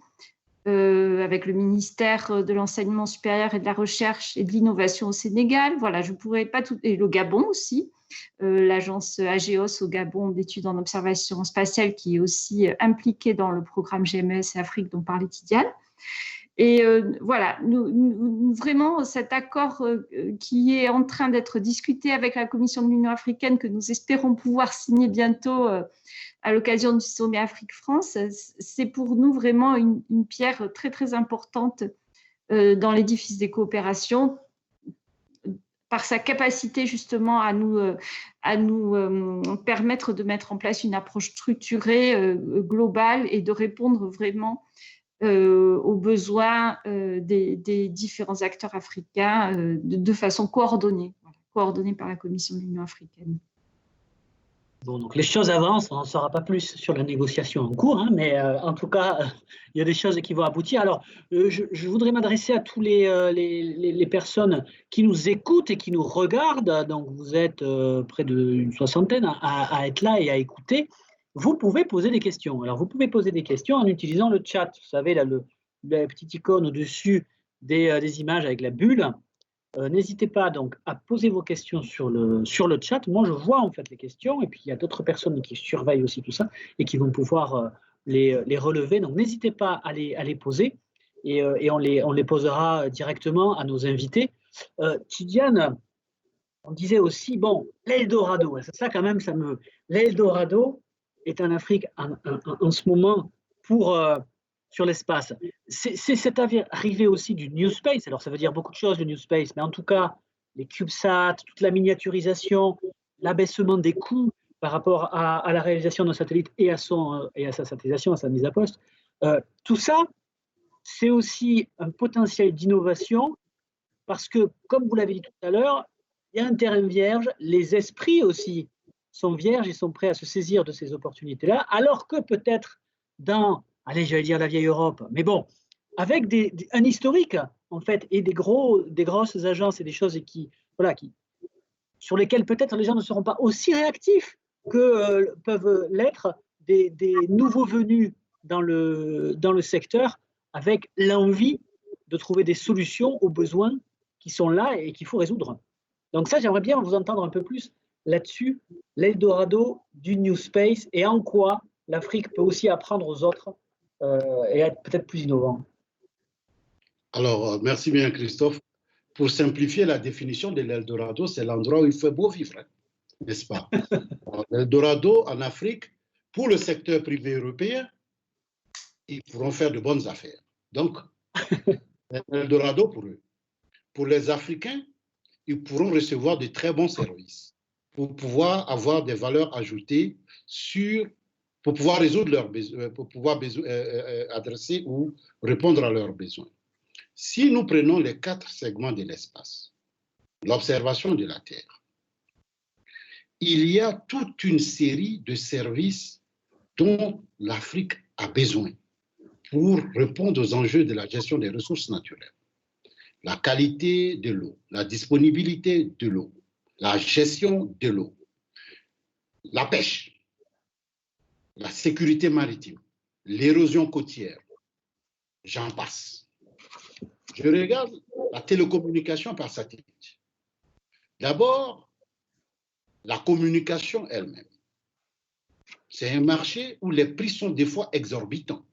avec le ministère de l'Enseignement supérieur et de la Recherche et de l'Innovation au Sénégal. Voilà, je ne pourrais pas tout... Et le Gabon aussi, l'agence AGEOS au Gabon d'études en observation spatiale qui est aussi impliquée dans le programme GMES et Afrique dont parlait Tidiane. Et voilà, vraiment cet accord qui est en train d'être discuté avec la Commission de l'Union africaine, que nous espérons pouvoir signer bientôt à l'occasion du sommet Afrique-France, c'est pour nous vraiment une pierre très très importante dans l'édifice des coopérations, par sa capacité justement à nous permettre de mettre en place une approche structurée, globale et de répondre vraiment aux besoins des différents acteurs africains de façon coordonnée, coordonnée par la Commission de l'Union africaine. Bon, donc les choses avancent, on n'en saura pas plus sur la négociation en cours, hein, mais en tout cas, il y a des choses qui vont aboutir. Alors, je voudrais m'adresser à tous les personnes qui nous écoutent et qui nous regardent. Donc, vous êtes près d'une soixantaine à être là et à écouter. Vous pouvez poser des questions. Alors, vous pouvez poser des questions en utilisant le chat. Vous savez, là, la petite icône au-dessus des images avec la bulle. N'hésitez pas donc à poser vos questions sur le chat. Moi, je vois en fait les questions et puis il y a d'autres personnes qui surveillent aussi tout ça et qui vont pouvoir les relever. Donc, n'hésitez pas à les poser et on les posera directement à nos invités. Tidiane, on disait aussi, bon, l'Eldorado, ça quand même, l'Eldorado est en Afrique en ce moment sur l'espace. C'est cette arrivée aussi du New Space. Alors, ça veut dire beaucoup de choses, le New Space, mais en tout cas, les CubeSats, toute la miniaturisation, l'abaissement des coûts par rapport à la réalisation d'un satellite et à sa satellisation, à sa mise à poste. Tout ça, c'est aussi un potentiel d'innovation parce que, comme vous l'avez dit tout à l'heure, il y a un terrain vierge, les esprits aussi sont vierges et sont prêts à se saisir de ces opportunités-là, alors que peut-être allez, j'allais dire la vieille Europe, mais bon, avec un historique, en fait, et des grosses agences et des choses sur lesquelles peut-être les gens ne seront pas aussi réactifs que peuvent l'être des nouveaux venus dans le secteur, avec l'envie de trouver des solutions aux besoins qui sont là et qu'il faut résoudre. Donc ça, j'aimerais bien vous entendre un peu plus là-dessus, l'Eldorado du New Space et en quoi l'Afrique peut aussi apprendre aux autres et être peut-être plus innovant? Alors, merci bien, Christophe. Pour simplifier la définition de l'Eldorado, c'est l'endroit où il fait beau vivre, hein, n'est-ce pas? L'Eldorado en Afrique, pour le secteur privé européen, ils pourront faire de bonnes affaires. Donc, l'Eldorado pour eux. Pour les Africains, ils pourront recevoir de très bons services pour pouvoir avoir des valeurs ajoutées pour pouvoir résoudre leurs besoins, pour pouvoir adresser ou répondre à leurs besoins. Si nous prenons les 4 segments de l'espace, l'observation de la Terre, il y a toute une série de services dont l'Afrique a besoin pour répondre aux enjeux de la gestion des ressources naturelles. La qualité de l'eau, la disponibilité de l'eau, la gestion de l'eau, la pêche, la sécurité maritime, l'érosion côtière, j'en passe. Je regarde la télécommunication par satellite. D'abord, la communication elle-même. C'est un marché où les prix sont des fois exorbitants.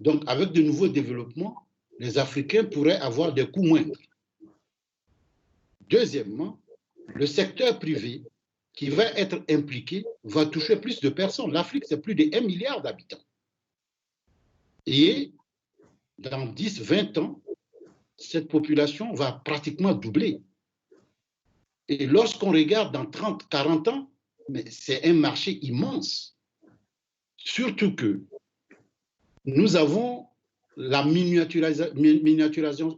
Donc, avec de nouveaux développements, les Africains pourraient avoir des coûts moindres. Deuxièmement, le secteur privé qui va être impliqué va toucher plus de personnes. L'Afrique, c'est plus de 1 milliard d'habitants. Et dans 10, 20 ans, cette population va pratiquement doubler. Et lorsqu'on regarde dans 30, 40 ans, c'est un marché immense. Surtout que nous avons la miniaturisation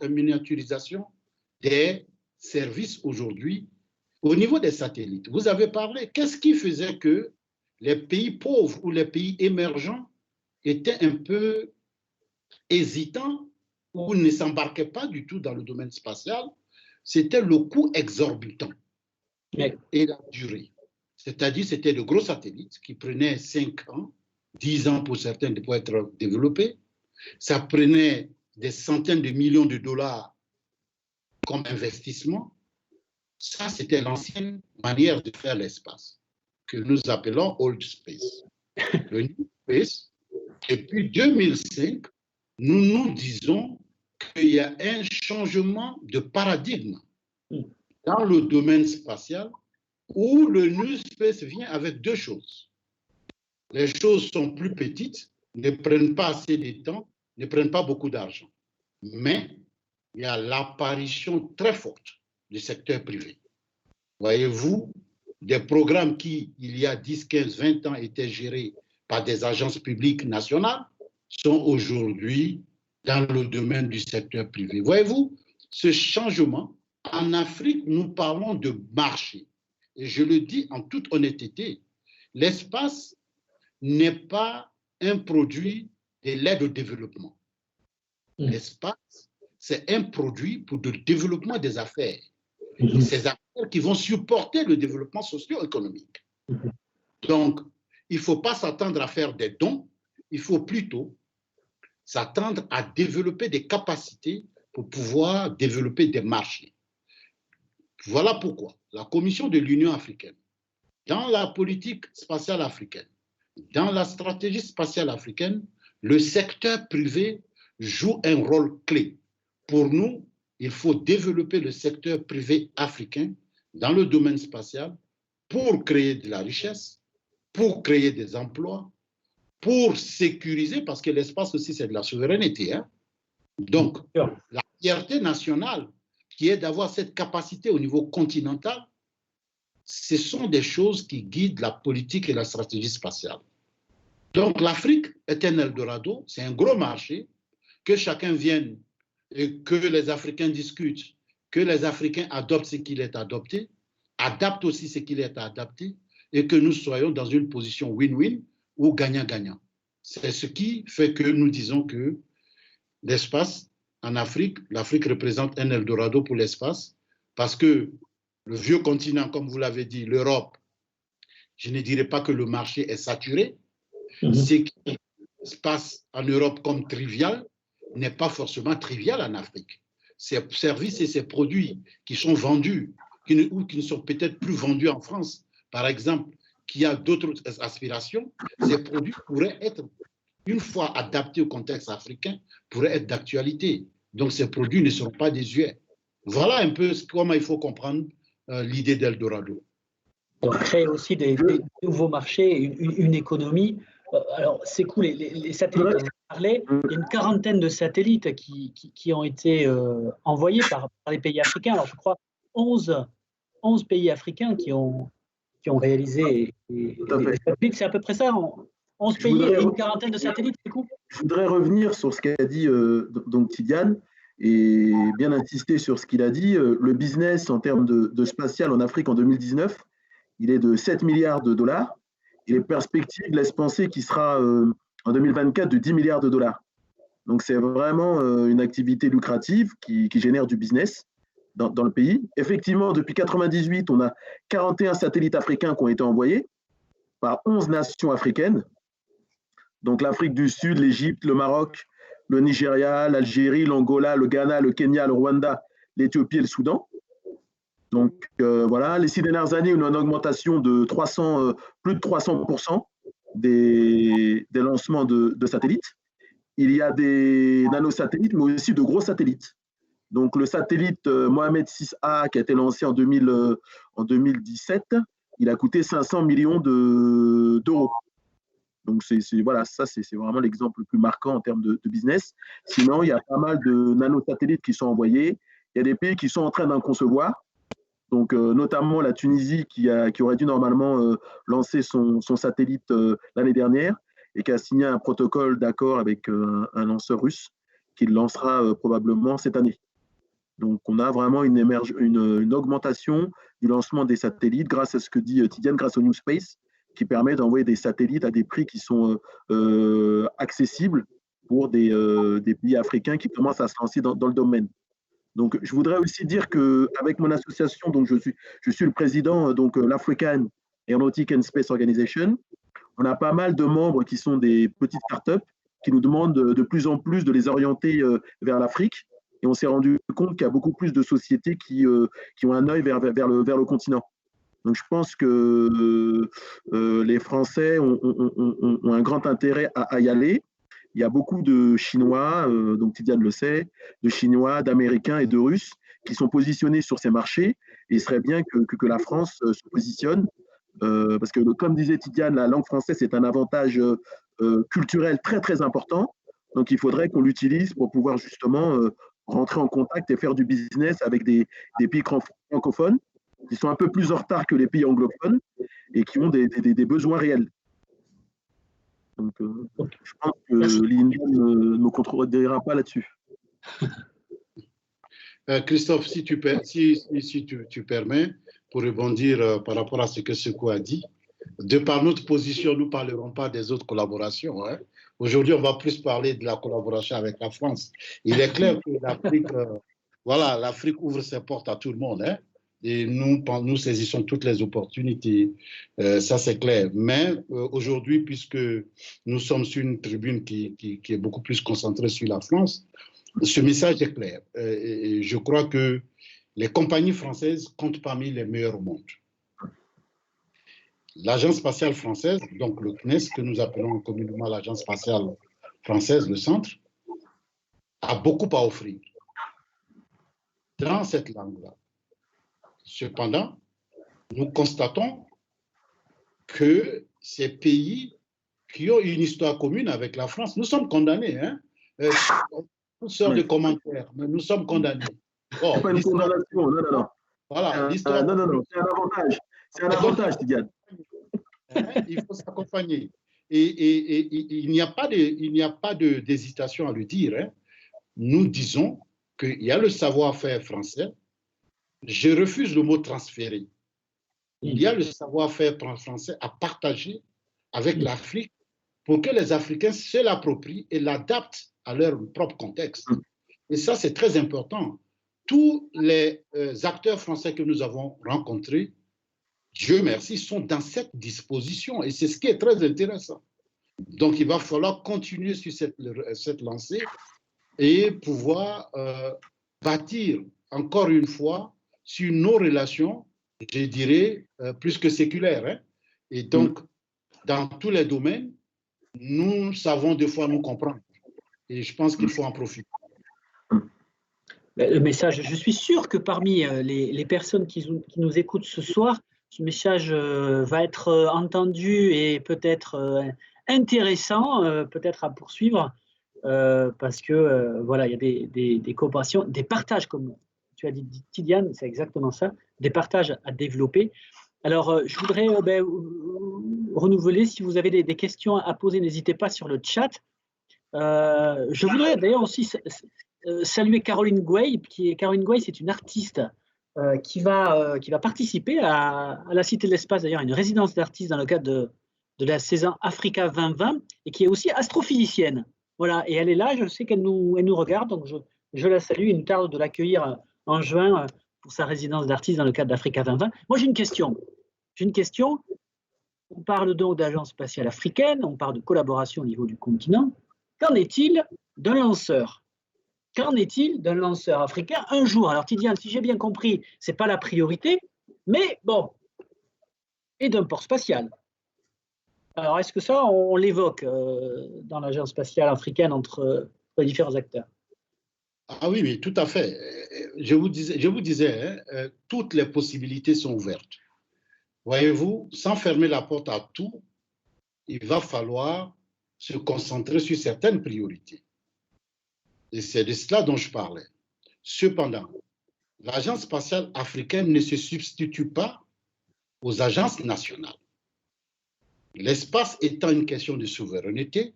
des services aujourd'hui au niveau des satellites. Vous avez parlé, qu'est-ce qui faisait que les pays pauvres ou les pays émergents étaient un peu hésitants ou ne s'embarquaient pas du tout dans le domaine spatial? C'était le coût exorbitant et la durée. C'est-à-dire, c'était de gros satellites qui prenaient 5 ans, 10 ans pour certains pour être développés. Ça prenait des centaines de millions de dollars comme investissement. Ça, c'était l'ancienne manière de faire l'espace, que nous appelons Old Space. Le New Space, depuis 2005, nous nous disons qu'il y a un changement de paradigme dans le domaine spatial où le New Space vient avec 2 choses. Les choses sont plus petites, ne prennent pas assez de temps, ne prennent pas beaucoup d'argent. Mais il y a l'apparition très forte du secteur privé. Voyez-vous, des programmes qui, il y a 10, 15, 20 ans, étaient gérés par des agences publiques nationales, sont aujourd'hui dans le domaine du secteur privé. Voyez-vous, ce changement, en Afrique, nous parlons de marché. Et je le dis en toute honnêteté, l'espace n'est pas un produit de l'aide au développement. L'espace, c'est un produit pour le développement des affaires. Ces affaires qui vont supporter le développement socio-économique. Donc, il ne faut pas s'attendre à faire des dons, il faut plutôt s'attendre à développer des capacités pour pouvoir développer des marchés. Voilà pourquoi la Commission de l'Union africaine, dans la politique spatiale africaine, dans la stratégie spatiale africaine, le secteur privé joue un rôle clé. Pour nous, il faut développer le secteur privé africain dans le domaine spatial pour créer de la richesse, pour créer des emplois, pour sécuriser, parce que l'espace aussi, c'est de la souveraineté. Hein? Donc, la fierté nationale, qui est d'avoir cette capacité au niveau continental, ce sont des choses qui guident la politique et la stratégie spatiale. Donc, l'Afrique est un Eldorado, c'est un gros marché, que chacun vienne et que les Africains discutent, que les Africains adoptent ce qu'il est adopté, adaptent aussi ce qu'il est adapté, et que nous soyons dans une position win-win ou gagnant-gagnant. C'est ce qui fait que nous disons que l'espace en Afrique, l'Afrique représente un Eldorado pour l'espace, parce que le vieux continent, comme vous l'avez dit, l'Europe, je ne dirais pas que le marché est saturé. Ce qui se passe en Europe comme trivial n'est pas forcément trivial en Afrique. Ces services et ces produits qui sont vendus, ou qui ne sont peut-être plus vendus en France, par exemple, qui a d'autres aspirations, ces produits pourraient être, une fois adaptés au contexte africain, pourraient être d'actualité. Donc ces produits ne seront pas désuets. Voilà un peu comment il faut comprendre l'idée d'Eldorado. On crée aussi des nouveaux marchés, une économie. Alors, c'est cool, les satellites dont on parlait, il y a une quarantaine de satellites qui ont été envoyés par les pays africains. Alors, je crois 11 pays africains qui ont réalisé des satellites. C'est à peu près ça, 11 pays et une quarantaine de satellites, c'est cool. Je voudrais revenir sur ce qu'a dit donc Tidiane et bien insister sur ce qu'il a dit. Le business en termes de spatial en Afrique en 2019, il est de 7 milliards de dollars. Et les perspectives laissent penser qu'il sera en 2024 de 10 milliards de dollars. Donc c'est vraiment une activité lucrative qui génère du business dans le pays. Effectivement, depuis 1998, on a 41 satellites africains qui ont été envoyés par 11 nations africaines. Donc l'Afrique du Sud, l'Égypte, le Maroc, le Nigeria, l'Algérie, l'Angola, le Ghana, le Kenya, le Rwanda, l'Éthiopie et le Soudan. Donc voilà, les 6 dernières années, on a une augmentation de plus de 300% des lancements de satellites. Il y a des nanosatellites, mais aussi de gros satellites. Donc le satellite Mohamed 6A qui a été lancé en 2017, il a coûté 500 millions d'euros. Donc voilà, ça c'est vraiment l'exemple le plus marquant en termes de business. Sinon, il y a pas mal de nanosatellites qui sont envoyés. Il y a des pays qui sont en train d'en concevoir. Donc, notamment la Tunisie qui aurait dû normalement lancer son satellite l'année dernière et qui a signé un protocole d'accord avec un lanceur russe qui le lancera probablement cette année. Donc, on a vraiment une augmentation du lancement des satellites grâce à ce que dit Tidiane, grâce au New Space, qui permet d'envoyer des satellites à des prix qui sont accessibles pour des pays africains qui commencent à se lancer dans le domaine. Donc, je voudrais aussi dire qu'avec mon association, donc je suis le président de l'African Aeronautic and Space Organization. On a pas mal de membres qui sont des petites startups qui nous demandent de plus en plus de les orienter vers l'Afrique. Et on s'est rendu compte qu'il y a beaucoup plus de sociétés qui ont un œil vers le continent. Donc, je pense que les Français ont un grand intérêt à y aller. Il y a beaucoup de Chinois, donc Tidiane le sait, de Chinois, d'Américains et de Russes qui sont positionnés sur ces marchés. Et il serait bien que la France se positionne parce que, comme disait Tidiane, la langue française est un avantage culturel très, très important. Donc, il faudrait qu'on l'utilise pour pouvoir justement rentrer en contact et faire du business avec des pays francophones qui sont un peu plus en retard que les pays anglophones et qui ont des besoins réels. Donc, je pense que l'INDEM ne me contredira pas là-dessus. Christophe, si tu permets, pour rebondir par rapport à ce que Sekou a dit, de par notre position, nous ne parlerons pas des autres collaborations. Hein. Aujourd'hui, on va plus parler de la collaboration avec la France. Il est clair que l'Afrique ouvre ses portes à tout le monde. Hein. Et nous saisissons toutes les opportunités, ça c'est clair. Mais aujourd'hui, puisque nous sommes sur une tribune qui est beaucoup plus concentrée sur la France, ce message est clair. Et je crois que les compagnies françaises comptent parmi les meilleures au monde. L'Agence spatiale française, donc le CNES, que nous appelons communément l'Agence spatiale française, le centre, a beaucoup à offrir dans cette langue-là. Cependant, nous constatons que ces pays qui ont une histoire commune avec la France, nous sommes condamnés. Hein? On sort de commentaires, mais nous sommes condamnés. Oh, pas une condamnation, non. Voilà, l'histoire. Non, c'est un avantage. C'est un avantage, Tidiane. Il faut s'accompagner. Et il n'y a pas d'hésitation à le dire. Hein? Nous disons qu'il y a le savoir-faire français. Je refuse le mot transférer. Il y a le savoir-faire français à partager avec l'Afrique pour que les Africains se l'approprient et l'adaptent à leur propre contexte. Et ça, c'est très important. Tous les acteurs français que nous avons rencontrés, Dieu merci, sont dans cette disposition. Et c'est ce qui est très intéressant. Donc, il va falloir continuer sur cette lancée et pouvoir bâtir, encore une fois, sur nos relations, je dirais, plus que séculaires, hein, Et donc, dans tous les domaines, nous savons des fois nous comprendre. Et je pense qu'il faut en profiter. Le message, je suis sûr que parmi les personnes qui nous écoutent ce soir, ce message va être entendu et peut-être intéressant, peut-être à poursuivre, parce que voilà, il y a des coopérations, des partages, comme tu as dit, Tidiane, c'est exactement ça, des partages à développer. Alors, je voudrais renouveler, si vous avez des questions à poser, n'hésitez pas sur le chat. Je voudrais d'ailleurs aussi saluer Caroline Gouey. Caroline Gouey, c'est une artiste qui va participer à la Cité de l'Espace, d'ailleurs, une résidence d'artistes dans le cadre de la saison Africa 2020, et qui est aussi astrophysicienne. Voilà, et elle est là, je sais qu'elle nous regarde, donc je la salue. Il nous tarde de l'accueillir en juin pour sa résidence d'artiste dans le cadre d'Africa 2020. Moi, j'ai une question. On parle donc d'agence spatiale africaine, on parle de collaboration au niveau du continent. Qu'en est-il d'un lanceur? Qu'en est-il d'un lanceur africain un jour? Alors, Tidiane, si j'ai bien compris, ce n'est pas la priorité, mais bon, et d'un port spatial. Alors, est-ce que ça, on l'évoque dans l'agence spatiale africaine entre les différents acteurs? Ah oui, oui, tout à fait. Je vous disais, toutes les possibilités sont ouvertes. Voyez-vous, sans fermer la porte à tout, il va falloir se concentrer sur certaines priorités. Et c'est de cela dont je parlais. Cependant, l'agence spatiale africaine ne se substitue pas aux agences nationales. L'espace étant une question de souveraineté,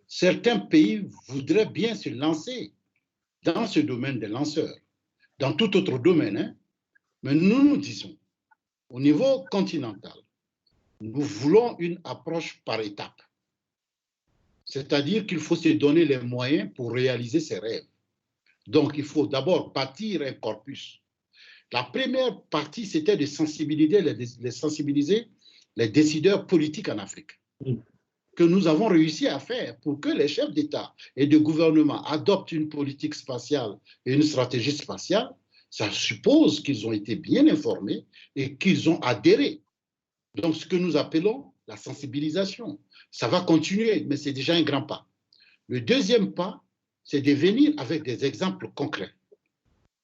certains pays voudraient bien se lancer dans ce domaine des lanceurs, dans tout autre domaine, hein. Mais nous disons, au niveau continental, nous voulons une approche par étapes. C'est-à-dire qu'il faut se donner les moyens pour réaliser ses rêves. Donc, il faut d'abord bâtir un corpus. La première partie, c'était de sensibiliser les décideurs politiques en Afrique, que nous avons réussi à faire pour que les chefs d'État et de gouvernement adoptent une politique spatiale et une stratégie spatiale. Ça suppose qu'ils ont été bien informés et qu'ils ont adhéré. Donc, ce que nous appelons la sensibilisation. Ça va continuer, mais c'est déjà un grand pas. Le deuxième pas, c'est de venir avec des exemples concrets,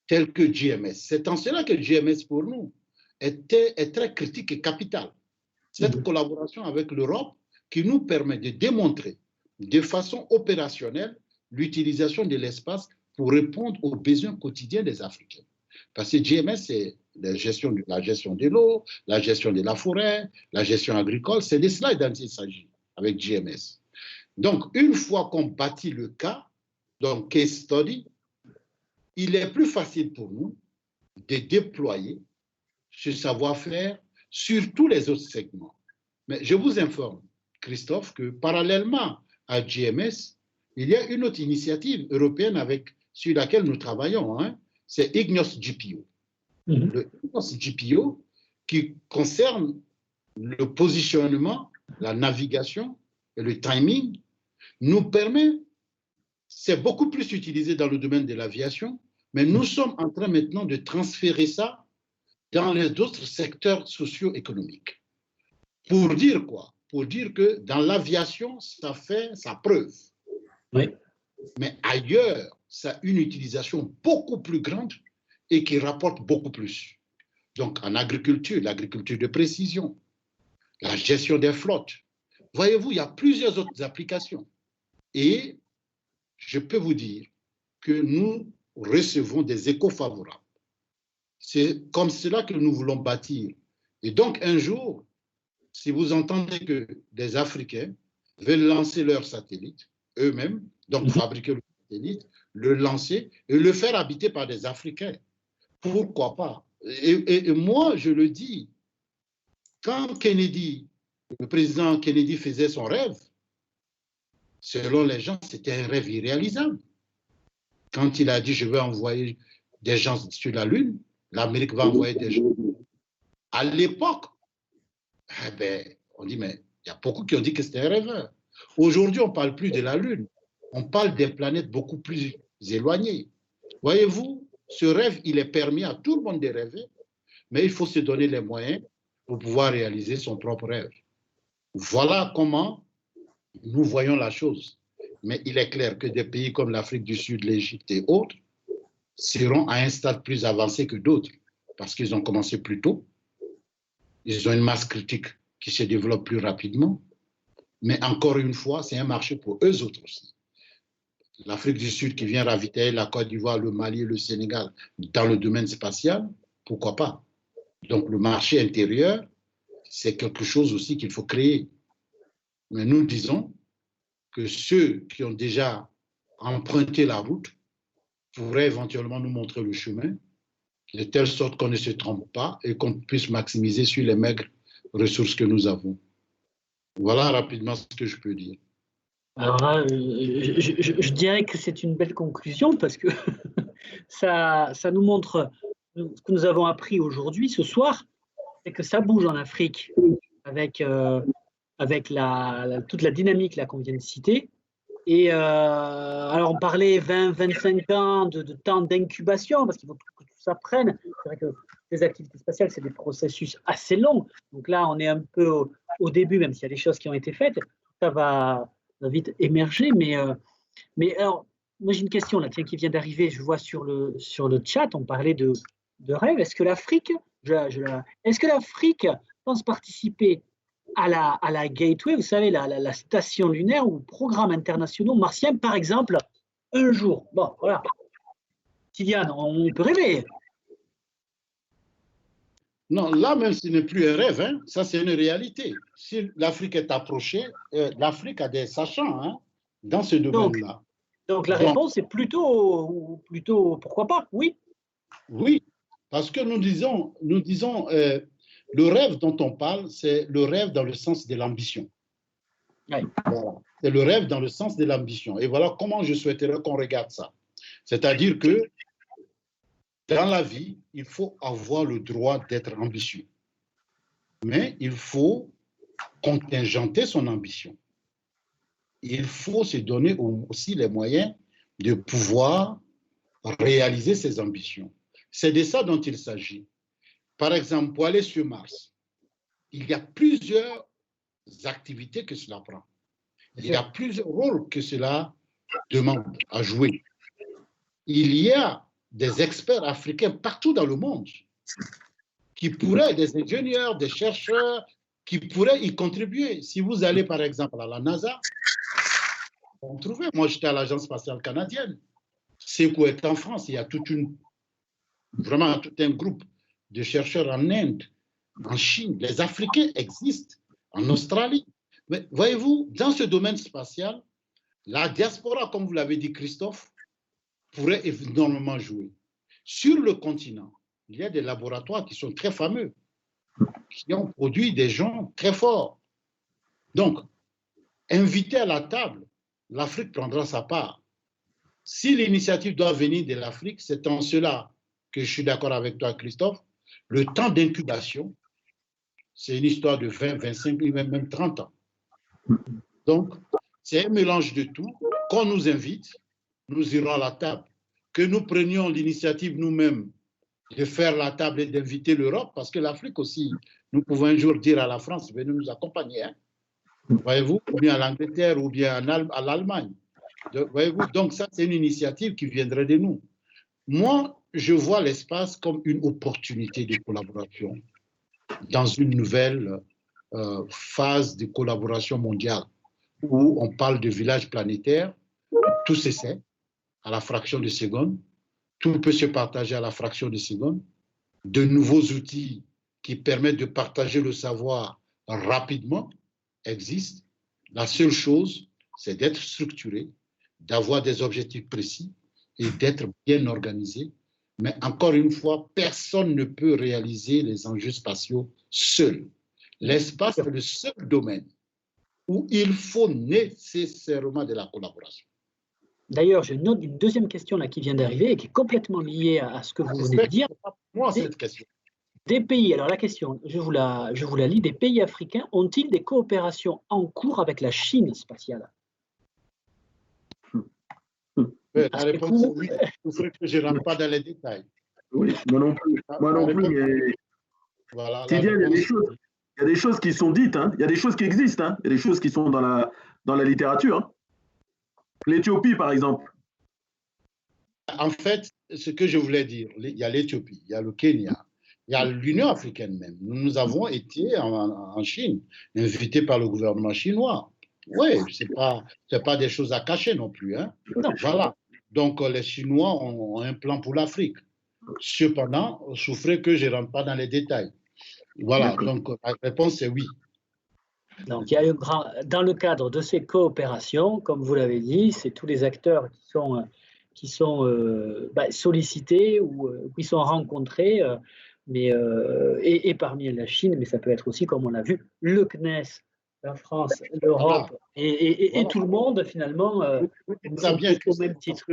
tels que GMS. C'est en cela que GMS, pour nous, est très critique et capital. Cette collaboration avec l'Europe qui nous permet de démontrer de façon opérationnelle l'utilisation de l'espace pour répondre aux besoins quotidiens des Africains. Parce que GMS, c'est la gestion de l'eau, la gestion de la forêt, la gestion agricole. C'est de cela dont il s'agit avec GMS. Donc, une fois qu'on bâtit le cas, donc case study, il est plus facile pour nous de déployer ce savoir-faire sur tous les autres segments. Mais je vous informe, Christophe, que parallèlement à GMS, il y a une autre initiative européenne sur laquelle nous travaillons, hein, c'est IGNOS GPO. Le IGNOS GPO qui concerne le positionnement, la navigation et le timing nous permet, c'est beaucoup plus utilisé dans le domaine de l'aviation, mais nous sommes en train maintenant de transférer ça dans les autres secteurs socio-économiques. Pour dire quoi? Pour dire que dans l'aviation, ça fait sa preuve. Oui. Mais ailleurs, ça a une utilisation beaucoup plus grande et qui rapporte beaucoup plus. Donc en agriculture, l'agriculture de précision, la gestion des flottes. Voyez-vous, il y a plusieurs autres applications. Et je peux vous dire que nous recevons des échos favorables. C'est comme cela que nous voulons bâtir. Et donc un jour, si vous entendez que des Africains veulent lancer leur satellite eux-mêmes, donc fabriquer le satellite, le lancer et le faire habiter par des Africains, pourquoi pas? Et moi, je le dis, quand Kennedy, le président Kennedy faisait son rêve, selon les gens, c'était un rêve irréalisable. Quand il a dit « je veux envoyer des gens sur la Lune », l'Amérique va envoyer des gens. À l'époque, on dit, mais il y a beaucoup qui ont dit que c'était un rêveur. Aujourd'hui, on ne parle plus de la Lune, on parle des planètes beaucoup plus éloignées. Voyez-vous, ce rêve, il est permis à tout le monde de rêver, mais il faut se donner les moyens pour pouvoir réaliser son propre rêve. Voilà comment nous voyons la chose. Mais il est clair que des pays comme l'Afrique du Sud, l'Égypte et autres seront à un stade plus avancé que d'autres parce qu'ils ont commencé plus tôt. Ils ont une masse critique qui se développe plus rapidement. Mais encore une fois, c'est un marché pour eux autres aussi. L'Afrique du Sud qui vient ravitailler la Côte d'Ivoire, le Mali, le Sénégal dans le domaine spatial, pourquoi pas? Donc le marché intérieur, c'est quelque chose aussi qu'il faut créer. Mais nous disons que ceux qui ont déjà emprunté la route pourraient éventuellement nous montrer le chemin, de telle sorte qu'on ne se trompe pas et qu'on puisse maximiser sur les maigres ressources que nous avons. Voilà rapidement ce que je peux dire. Alors là, je dirais que c'est une belle conclusion parce que ça nous montre ce que nous avons appris aujourd'hui, ce soir, c'est que ça bouge en Afrique avec toute la dynamique qu'on vient de citer. Et alors, on parlait 20-25 ans de temps d'incubation parce qu'il faut que tout ça prenne. C'est vrai que les activités spatiales, c'est des processus assez longs. Donc là, on est un peu au début, même s'il y a des choses qui ont été faites. Ça va vite émerger. Mais alors, moi, j'ai une question là, tiens, qui vient d'arriver. Je vois sur le chat, on parlait de rêve. Est-ce que l'Afrique pense participer à la Gateway, vous savez, la station lunaire ou programme internationaux martien, par exemple, un jour? Bon, voilà. Kylian, on peut rêver. Non, là même, ce n'est plus un rêve, hein. Ça c'est une réalité. Si l'Afrique est approchée, l'Afrique a des sachants, hein, dans ce domaine-là. Donc la réponse est plutôt pourquoi pas, oui. Oui, parce que nous disons le rêve dont on parle, c'est le rêve dans le sens de l'ambition. Oui. Voilà. C'est le rêve dans le sens de l'ambition. Et voilà comment je souhaiterais qu'on regarde ça. C'est-à-dire que dans la vie, il faut avoir le droit d'être ambitieux. Mais il faut contingenter son ambition. Il faut se donner aussi les moyens de pouvoir réaliser ses ambitions. C'est de ça dont il s'agit. Par exemple, pour aller sur Mars, il y a plusieurs activités que cela prend. Il y a plusieurs rôles que cela demande à jouer. Il y a des experts africains partout dans le monde qui pourraient, des ingénieurs, des chercheurs, qui pourraient y contribuer. Si vous allez par exemple à la NASA, vous trouvez, moi j'étais à l'Agence spatiale canadienne, Sekou est en France, il y a vraiment tout un groupe de chercheurs en Inde, en Chine. Les Africains existent, en Australie. Mais voyez-vous, dans ce domaine spatial, la diaspora, comme vous l'avez dit Christophe, pourrait énormément jouer. Sur le continent, il y a des laboratoires qui sont très fameux, qui ont produit des gens très forts. Donc, invité à la table, l'Afrique prendra sa part. Si l'initiative doit venir de l'Afrique, c'est en cela que je suis d'accord avec toi, Christophe. Le temps d'incubation, c'est une histoire de 20, 25, même 30 ans. Donc, c'est un mélange de tout. Quand on nous invite, nous irons à la table. Que nous prenions l'initiative nous-mêmes de faire la table et d'inviter l'Europe, parce que l'Afrique aussi, nous pouvons un jour dire à la France, venez nous accompagner, hein. Voyez-vous, ou bien à l'Angleterre, ou bien à l'Allemagne. Voyez-vous, donc ça, c'est une initiative qui viendrait de nous. Moi, je vois l'espace comme une opportunité de collaboration dans une nouvelle phase de collaboration mondiale où on parle de village planétaire, tout s'essaie à la fraction de seconde, tout peut se partager à la fraction de seconde, de nouveaux outils qui permettent de partager le savoir rapidement existent. La seule chose, c'est d'être structuré, d'avoir des objectifs précis et d'être bien organisé. Mais encore une fois, personne ne peut réaliser les enjeux spatiaux seul. L'espace est le seul domaine où il faut nécessairement de la collaboration. D'ailleurs, j'ai une deuxième question là qui vient d'arriver et qui est complètement liée à ce que vous venez de dire. Moi, cette question. Des pays, alors la question, je vous la lis, des pays africains ont-ils des coopérations en cours avec la Chine spatiale? La réponse est oui. Il faut que je ne rentre pas dans les détails. Oui, moi non plus. Moi non plus, mais voilà, c'est bien, il y a des choses. Il y a des choses qui sont dites, hein. Il y a des choses qui existent, hein. Il y a des choses qui sont dans la littérature, hein. L'Éthiopie, par exemple. En fait, ce que je voulais dire, il y a l'Éthiopie, il y a le Kenya, il y a l'Union africaine même. Nous avons été en Chine, invités par le gouvernement chinois. Oui, ce n'est pas des choses à cacher non plus, hein. Voilà. Donc, les Chinois ont un plan pour l'Afrique. Cependant, souffrez que je ne rentre pas dans les détails. Voilà, donc la réponse est oui. Donc, il y a dans le cadre de ces coopérations, comme vous l'avez dit, c'est tous les acteurs qui sont sollicités ou qui sont rencontrés, et parmi la Chine, mais ça peut être aussi, comme on l'a vu, le CNES, la France, l'Europe, et tout le monde, finalement, au même titre.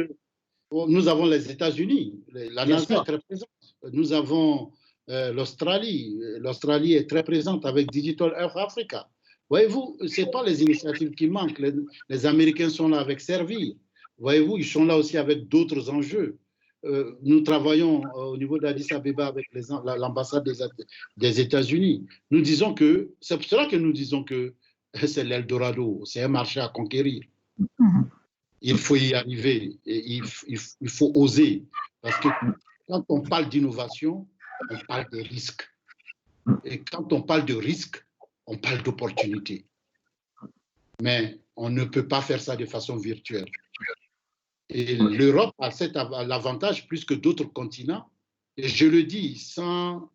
Nous avons les États-Unis, la NASA est très présente. Nous avons l'Australie. L'Australie est très présente avec Digital Earth Africa. Voyez-vous, ce n'est pas les initiatives qui manquent. Les Américains sont là avec Servir. Voyez-vous, ils sont là aussi avec d'autres enjeux. Nous travaillons au niveau d'Addis Abeba avec l'ambassade des États-Unis. Nous disons que, c'est pour cela que nous disons que c'est l'Eldorado, c'est un marché à conquérir. Il faut y arriver, et il faut oser. Parce que quand on parle d'innovation, on parle de risques. Et quand on parle de risques, on parle d'opportunités. Mais on ne peut pas faire ça de façon virtuelle. Et l'Europe a l'avantage plus que d'autres continents. Et je le dis sans,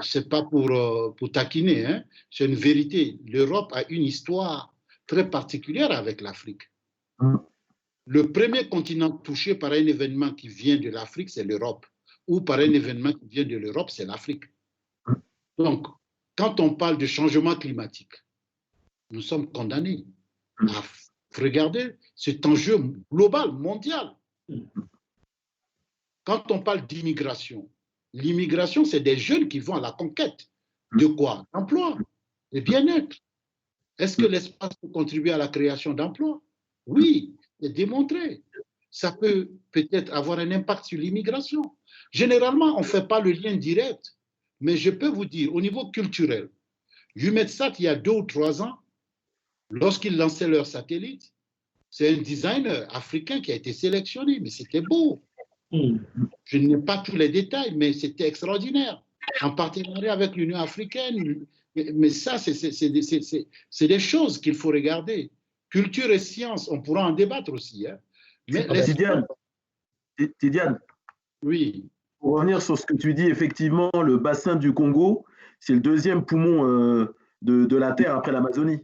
c'est pas pour taquiner, hein, c'est une vérité. L'Europe a une histoire très particulière avec l'Afrique. Le premier continent touché par un événement qui vient de l'Afrique, c'est l'Europe. Ou par un événement qui vient de l'Europe, c'est l'Afrique. Donc, quand on parle de changement climatique, nous sommes condamnés à regarder cet enjeu global, mondial. Quand on parle d'immigration, l'immigration, c'est des jeunes qui vont à la conquête. De quoi? D'emploi, de bien-être. Est-ce que l'espace peut contribuer à la création d'emplois? Oui, c'est démontré. Ça peut peut-être avoir un impact sur l'immigration. Généralement, on ne fait pas le lien direct, mais je peux vous dire, au niveau culturel, Humetsat, il y a 2 ou 3 ans, lorsqu'ils lançaient leur satellite, c'est un designer africain qui a été sélectionné, mais c'était beau. Je n'ai pas tous les détails, mais c'était extraordinaire. En partenariat avec l'Union africaine, mais ça, c'est des choses qu'il faut regarder. Culture et science, on pourra en débattre aussi. Hein. Mais Tidiane, oui. Pour revenir sur ce que tu dis, effectivement, le bassin du Congo, c'est le 2e poumon de la Terre après l'Amazonie.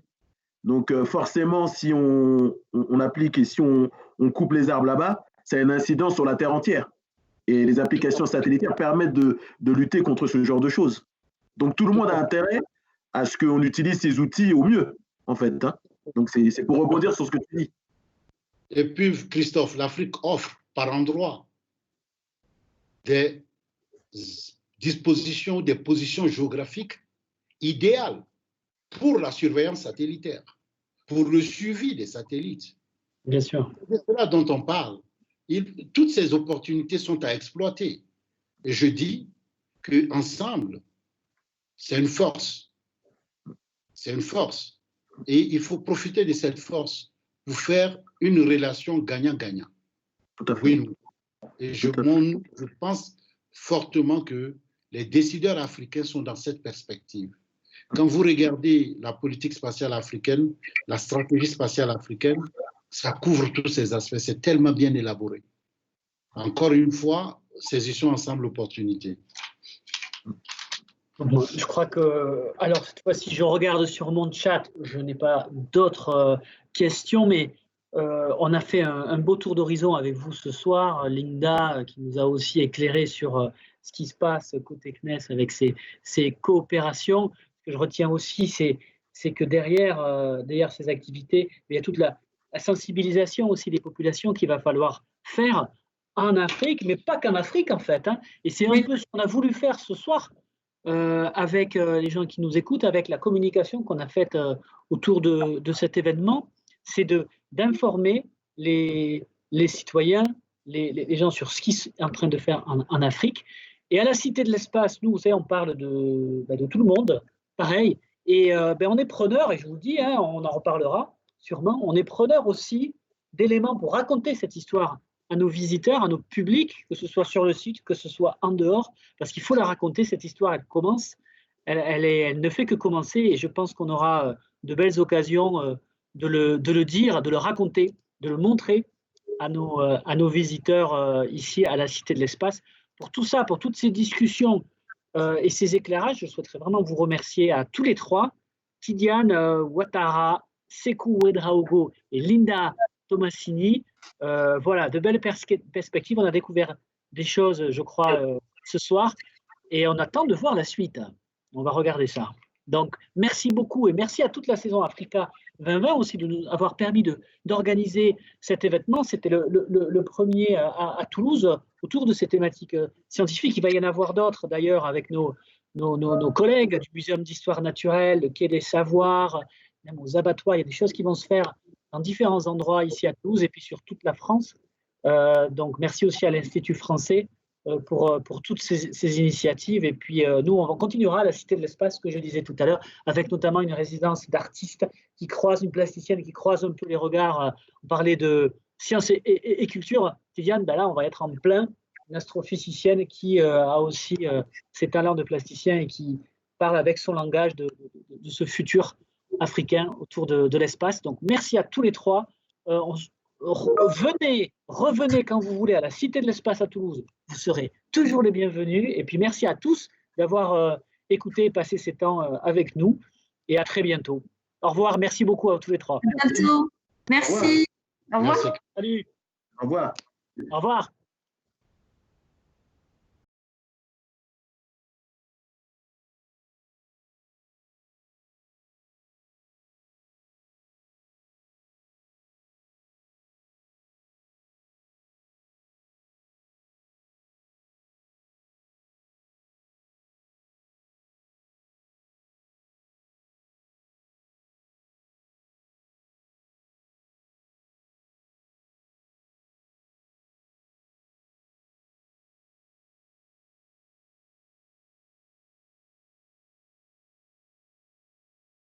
Donc forcément, si on applique et si on coupe les arbres là-bas, ça a une incidence sur la Terre entière. Et les applications satellitaires permettent de lutter contre ce genre de choses. Donc tout le monde a intérêt à ce qu'on utilise ces outils au mieux, en fait. Hein. Donc c'est pour rebondir sur ce que tu dis. Et puis, Christophe, l'Afrique offre par endroits des dispositions, des positions géographiques idéales pour la surveillance satellitaire, pour le suivi des satellites. Bien sûr. C'est cela dont on parle. Toutes ces opportunités sont à exploiter. Et je dis qu'ensemble, c'est une force. C'est une force. Et il faut profiter de cette force pour faire une relation gagnant-gagnant. Tout à fait. Oui, et je pense fortement que les décideurs africains sont dans cette perspective. Quand vous regardez la politique spatiale africaine, la stratégie spatiale africaine, ça couvre tous ces aspects. C'est tellement bien élaboré. Encore une fois, saisissons ensemble l'opportunité. Je crois que, alors cette fois-ci, je regarde sur mon chat, je n'ai pas d'autres questions, mais on a fait un beau tour d'horizon avec vous ce soir. Linda, qui nous a aussi éclairé sur ce qui se passe côté CNES avec ces coopérations. Ce que je retiens aussi, c'est que derrière ces activités, il y a toute la sensibilisation aussi des populations qu'il va falloir faire en Afrique, mais pas qu'en Afrique en fait. Hein. Et c'est un peu ce qu'on a voulu faire ce soir avec les gens qui nous écoutent, avec la communication qu'on a faite autour de cet événement, c'est d'informer les citoyens, les gens sur ce qui est en train de faire en Afrique. Et à la Cité de l'Espace, nous, vous savez, on parle de tout le monde, pareil. Et on est preneur, et je vous le dis, hein, on en reparlera sûrement, on est preneur aussi d'éléments pour raconter cette histoire à nos visiteurs, à nos publics, que ce soit sur le site, que ce soit en dehors, parce qu'il faut la raconter, cette histoire, elle commence, elle ne fait que commencer, et je pense qu'on aura de belles occasions de le dire, de le raconter, de le montrer à nos visiteurs ici à la Cité de l'Espace. Pour tout ça, pour toutes ces discussions et ces éclairages, je souhaiterais vraiment vous remercier à tous les trois, Tidiane Ouattara, Sékou Ouedraogo et Linda Tomassini. Voilà, de belles perspectives. On a découvert des choses, je crois, ce soir, et on attend de voir la suite. On va regarder ça. Donc, merci beaucoup, et merci à toute la saison Africa 2020 aussi de nous avoir permis d'organiser cet événement. C'était le premier à Toulouse autour de ces thématiques scientifiques. Il va y en avoir d'autres d'ailleurs avec nos collègues du Muséum d'Histoire Naturelle, le Quai des Savoirs, même aux abattoirs. Il y a des choses qui vont se faire dans différents endroits ici à Toulouse et puis sur toute la France. Donc, merci aussi à l'Institut français pour toutes ces initiatives. Et puis, nous, on continuera à la Cité de l'Espace, que je disais tout à l'heure, avec notamment une résidence d'artistes qui croisent, une plasticienne qui croise un peu les regards. On parlait de sciences et culture. Tidiane, là, on va être en plein, une astrophysicienne qui a aussi ses talents de plasticien et qui parle avec son langage de ce futur africain autour de l'espace. Donc, merci à tous les trois. Revenez quand vous voulez à la Cité de l'Espace à Toulouse. Vous serez toujours les bienvenus. Et puis, merci à tous d'avoir écouté et passé ces temps avec nous. Et à très bientôt. Au revoir. Merci beaucoup à tous les trois. À bientôt. Merci. Au revoir. Merci. Salut. Au revoir. Au revoir.